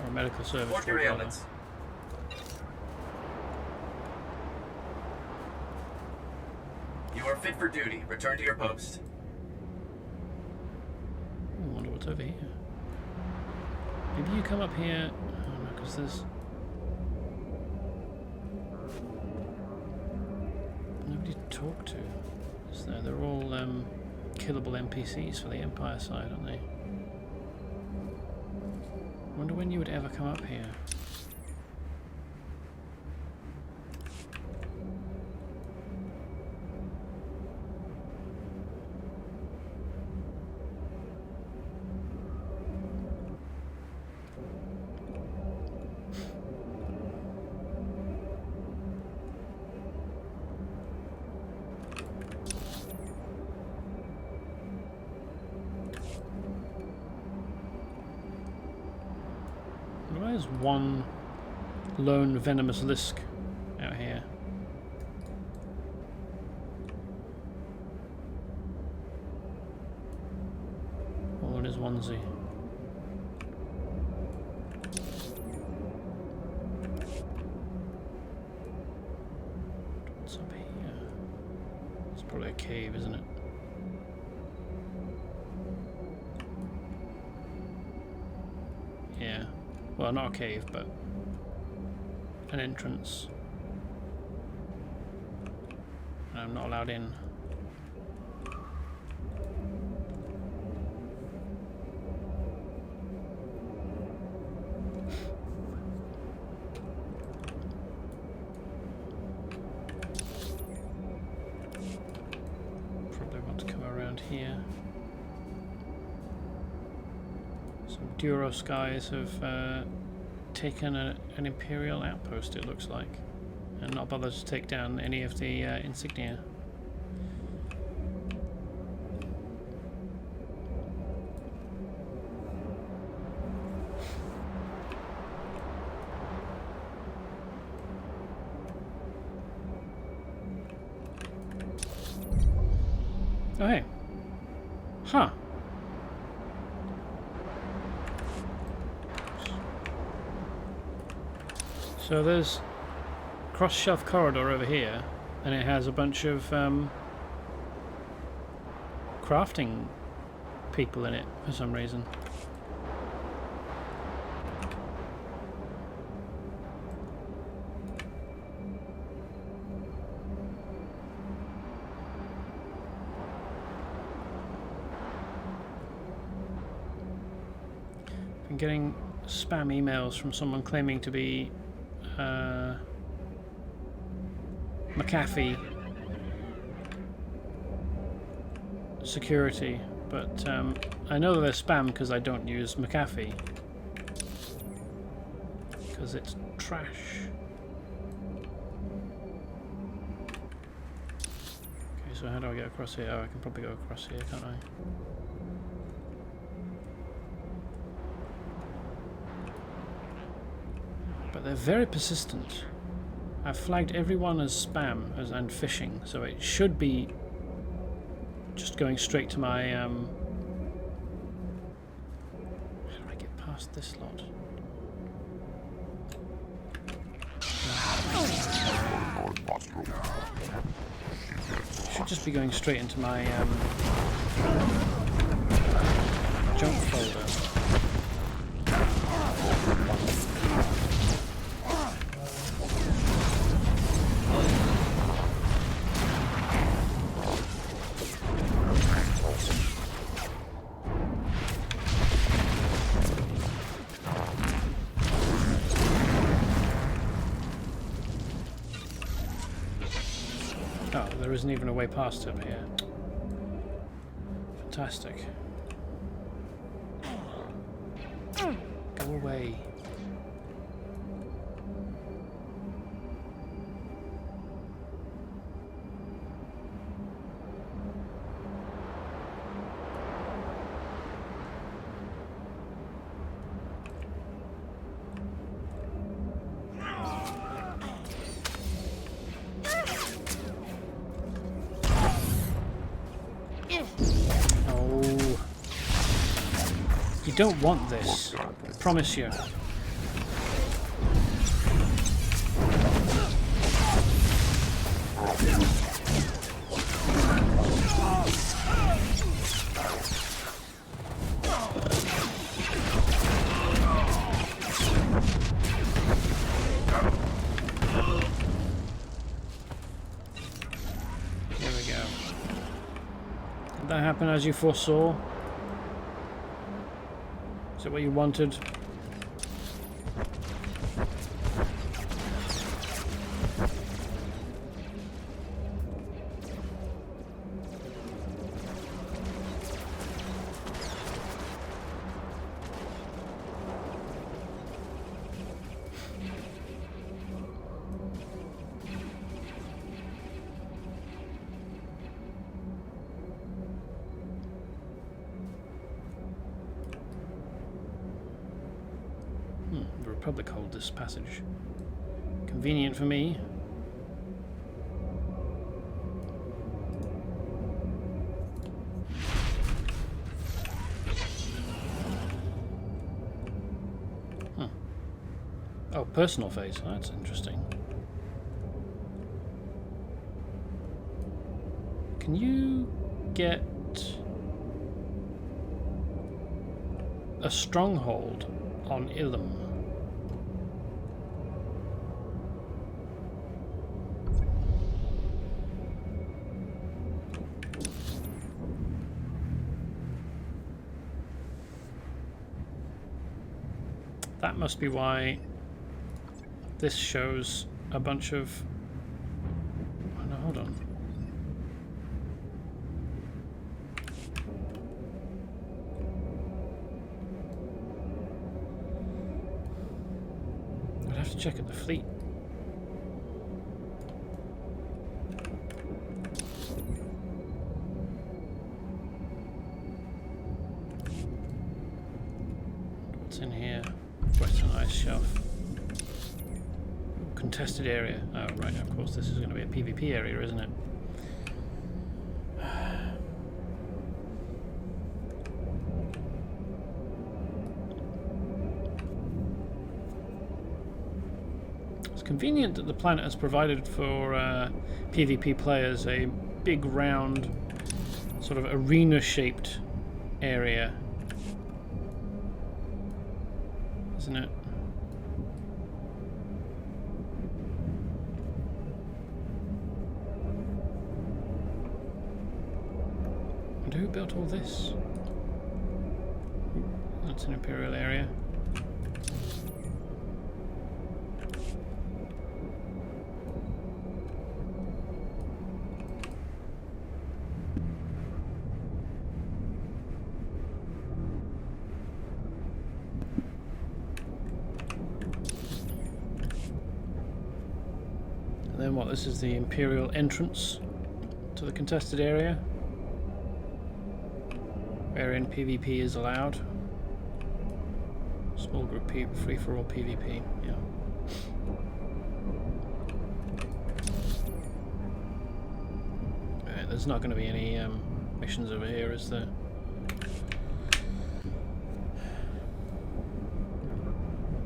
Or a medical service Report your droid, rather. ailments. You are fit for duty. Return to your post. I wonder what's over here. Maybe you come up here. Oh no, because there's nobody to talk to. Is there? They're all killable NPCs for the Empire side, aren't they? I wonder when you would ever come up here. There's one lone venomous lisk out here. All in his onesie. What's up here? It's probably a cave, isn't it? Yeah. Well, not a cave, but an entrance. I'm not allowed in. Probably want to come around here. Some Duros guys have taken an Imperial Outpost, it looks like, and not bothered to take down any of the insignia. Oh hey. Huh. So there's a cross-shelf corridor over here, and it has a bunch of crafting people in it for some reason. I'm getting spam emails from someone claiming to be McAfee security, but I know that they're spam because I don't use McAfee because it's trash. Okay, so how do I get across here? Oh, I can probably go across here, can't I? But they're very persistent. I've flagged everyone as spam and phishing, so it should be just going straight to my how do I get past this lot? Should just be going straight into my junk folder. There isn't even a way past over here. Fantastic. Go away. You don't want this, I promise you. Here we go. Did that happen as you foresaw? Is that what you wanted? The Republic hold this passage. Convenient for me. Oh, personal phase. Oh, that's interesting. Can you get a stronghold on Ilum? That must be why this shows a bunch of... Oh, no, hold on. I'd have to check at the fleet. What's in here? Western ice shelf. Contested area. Oh, right, of course, this is going to be a PvP area, isn't it? It's convenient that the planet has provided for PvP players a big, round, sort of arena-shaped area. Isn't it? And who built all this? That's an Imperial area. And then what? This is the Imperial entrance to the contested area, wherein PvP is allowed. Small group free-for-all PvP, yeah. Right, there's not going to be any missions over here, is there?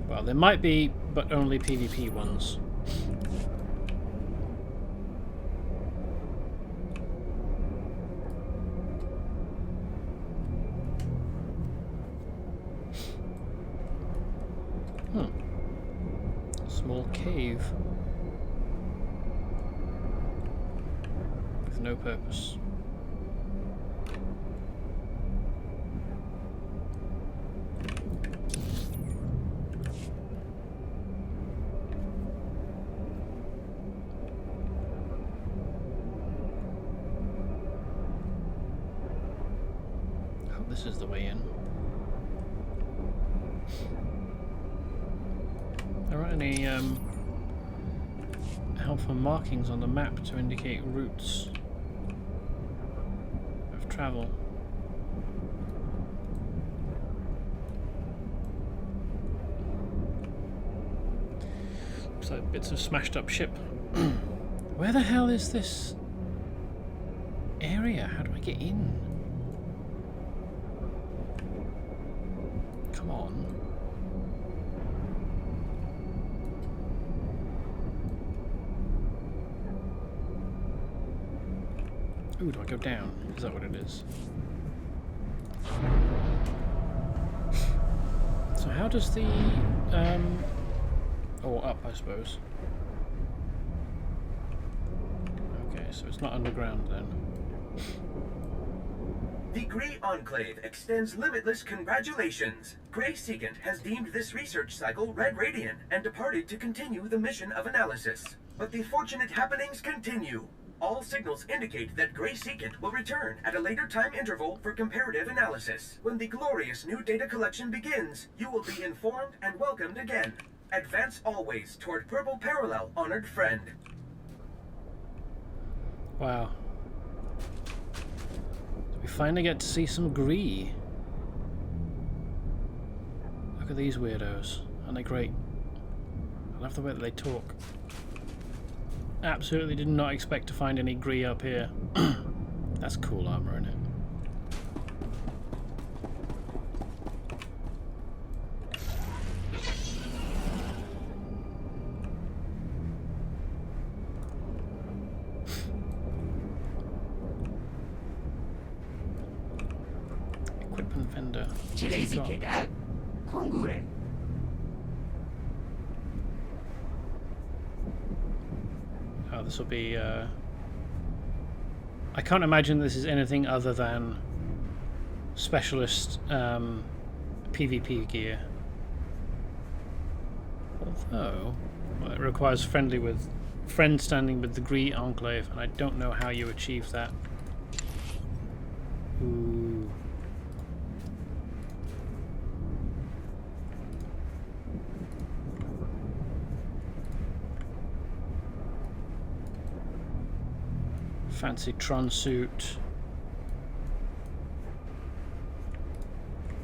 Well, there might be, but only PvP ones. Small cave with no purpose. this is the way in. There aren't any helpful markings on the map to indicate routes of travel. Looks like bits of smashed up ship. Where the hell is this area? How do I get in? Come on. Ooh, do I go down? Is that what it is? So how does the or up, I suppose. Okay, so it's not underground then. The Grey Enclave extends limitless congratulations. Grey Secant has deemed this research cycle Red Radiant and departed to continue the mission of analysis. But the fortunate happenings continue. All signals indicate that Grey Secant will return at a later time interval for comparative analysis. When the glorious new data collection begins, you will be informed and welcomed again. Advance always toward Purple Parallel, honored friend. Wow. We finally get to see some Gree. Look at these weirdos. Aren't they great? I love the way that they talk. Absolutely did not expect to find any Gree up here. That's cool armor, isn't it? Equipment vendor. Oh, this will be. I can't imagine this is anything other than specialist PvP gear. Although, well, it requires friend standing with the Grey Enclave, and I don't know how you achieve that. Ooh. Fancy Tron suit.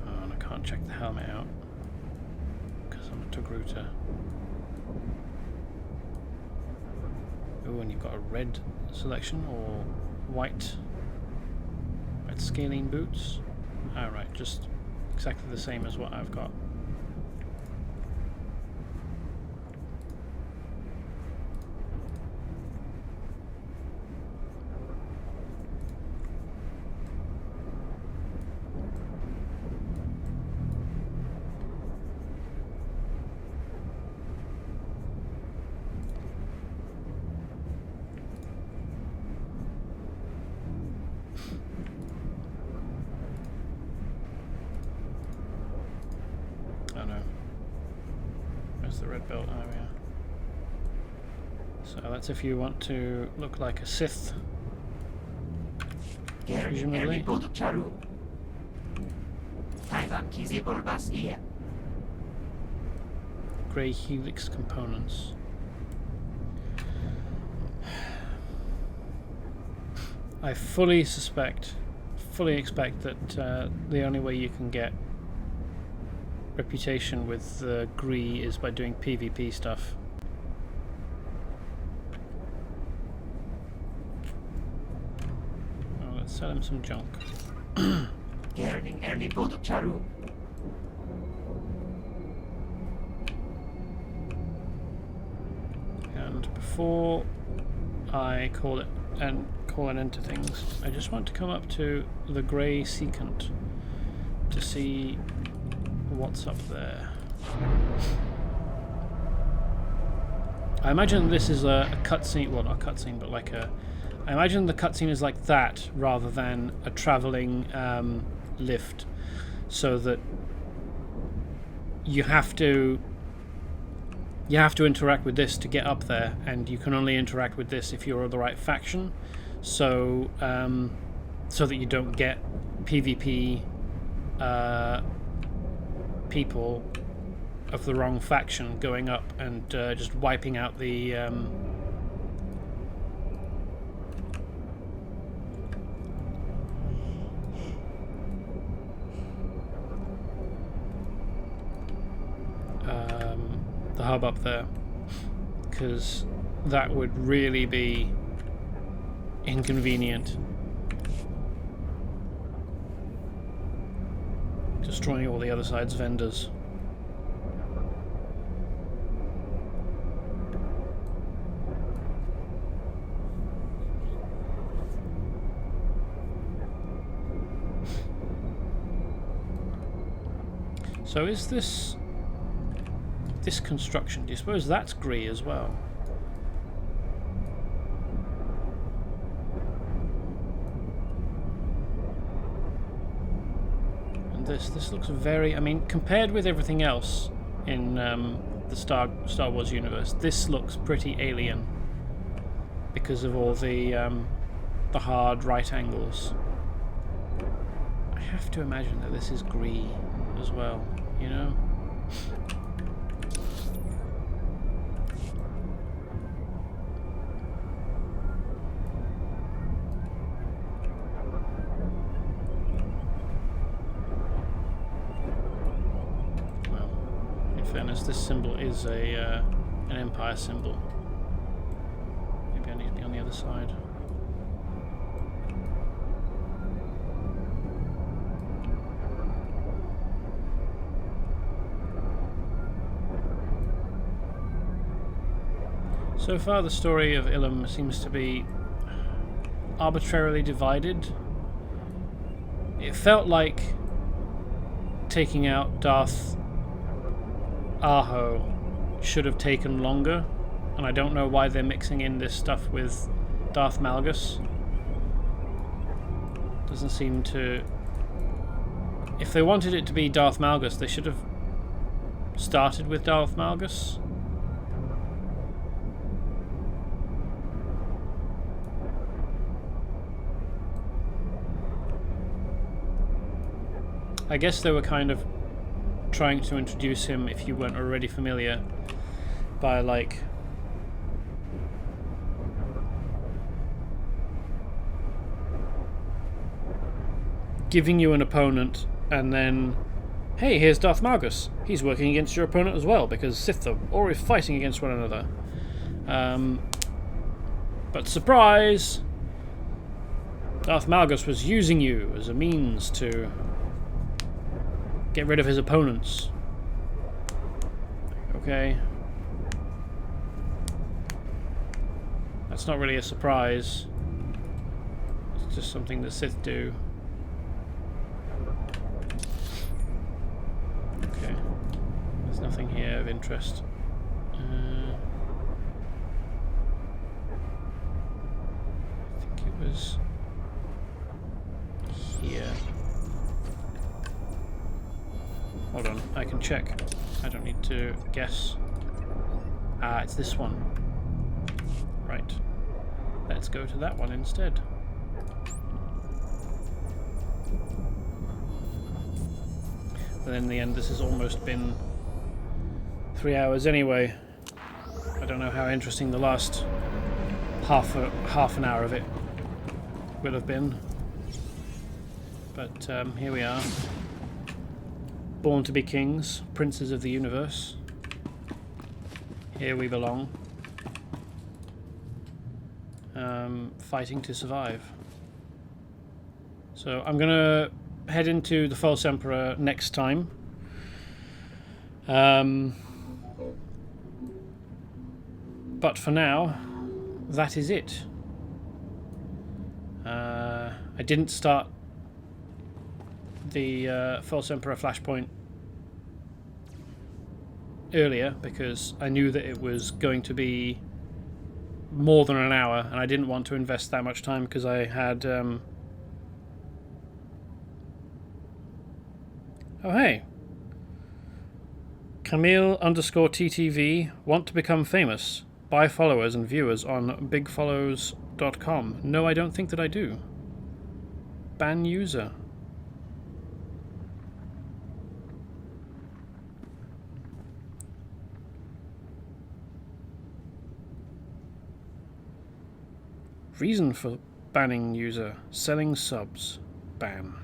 Oh, and I can't check the helmet out because I'm a Togruta. Oh, and you've got a red selection or white scalene boots. Alright, just exactly the same as what I've got. The red belt area. So that's if you want to look like a Sith, presumably. Grey helix components. I fully expect that the only way you can get reputation with the Gree is by doing PvP stuff. Oh, let's sell him some junk. And before I call an end to things, I just want to come up to the Grey Secant to see what's up there. I imagine this is a cutscene, well, not a cutscene, but like a... I imagine the cutscene is like that rather than a travelling lift, so that you have to interact with this to get up there, and you can only interact with this if you're the right faction, so so that you don't get PvP people of the wrong faction going up and just wiping out the hub up there, because that would really be inconvenient. Destroying all the other side's vendors. So is this construction, do you suppose that's Gree as well? And this looks very, I mean, compared with everything else in the Star Wars universe, this looks pretty alien because of all the hard right angles. I have to imagine that this is Gree as well, you know? Well, in fairness, this symbol is an Empire symbol. Maybe I need to be on the other side. So far, the story of Ilum seems to be arbitrarily divided. It felt like taking out Darth Arho should have taken longer, and I don't know why they're mixing in this stuff with Darth Malgus. Doesn't seem to... If they wanted it to be Darth Malgus, they should have started with Darth Malgus. I guess they were kind of trying to introduce him, if you weren't already familiar, by like giving you an opponent and then, hey, here's Darth Malgus. He's working against your opponent as well because Sith are always fighting against one another. But surprise! Darth Malgus was using you as a means to get rid of his opponents. Okay. That's not really a surprise. It's just something the Sith do. Okay. There's nothing here of interest. I think it was here. Hold on, I can check. I don't need to guess. Ah, it's this one. Right. Let's go to that one instead. But in the end, this has almost been 3 hours anyway. I don't know how interesting the last half an hour of it will have been. But here we are. Born to be kings, princes of the universe. Here we belong. Fighting to survive. So I'm gonna head into the False Emperor next time. But for now, that is it. I didn't start the False Emperor Flashpoint earlier because I knew that it was going to be more than an hour and I didn't want to invest that much time because I had oh hey, Camille_TTV want to become famous, buy followers and viewers on bigfollows.com. No, I don't think that I do. Ban user. Reason for banning user. Selling subs. Ban.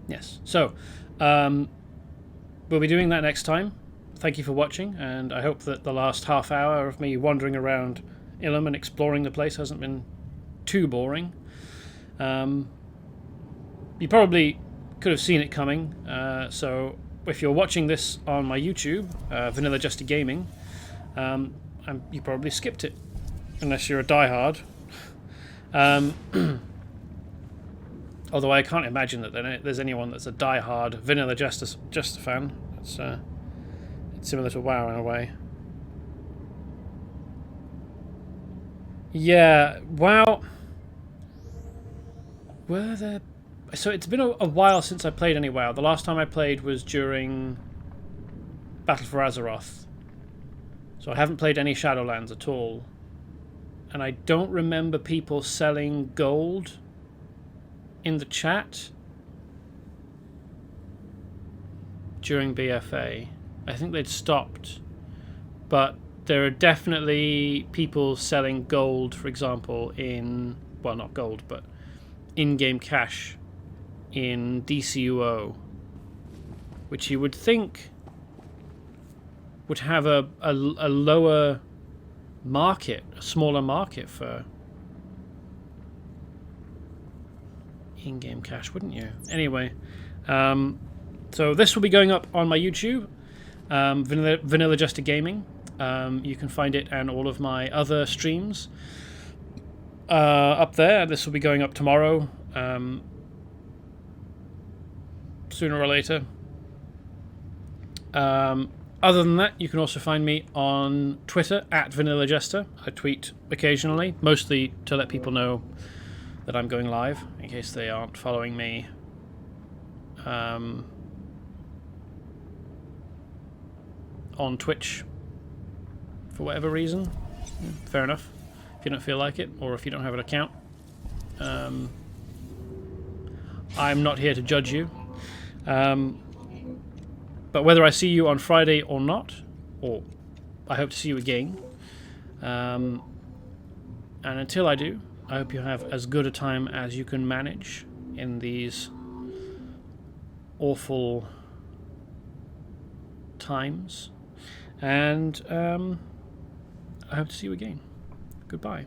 Yes. So, we'll be doing that next time. Thank you for watching, and I hope that the last half hour of me wandering around Ilum and exploring the place hasn't been too boring. You probably could have seen it coming, so if you're watching this on my YouTube, Vanilla Jester Gaming, you probably skipped it, unless you're a diehard. Although I can't imagine that there's anyone that's a diehard Vanilla Jester fan. It's similar to WoW in a way. Yeah, WoW. Were there? So it's been a while since I played any WoW. The last time I played was during Battle for Azeroth. So I haven't played any Shadowlands at all. And I don't remember people selling gold in the chat during BFA. I think they'd stopped. But there are definitely people selling gold, for example, in... Well, not gold, but in-game cash in DCUO, which you would think would have a lower market, a smaller market for in-game cash, wouldn't you? Anyway, so this will be going up on my YouTube, Vanilla Jester Gaming. You can find it and all of my other streams up there. This will be going up tomorrow, sooner or later. Other than that, you can also find me on Twitter at Vanilla Jester. I tweet occasionally, mostly to let people know that I'm going live, in case they aren't following me on Twitch for whatever reason. Fair enough. If you don't feel like it, or if you don't have an account. I'm not here to judge you. But whether I see you on Friday or not, or I hope to see you again. And until I do, I hope you have as good a time as you can manage in these awful times. And I hope to see you again. Goodbye.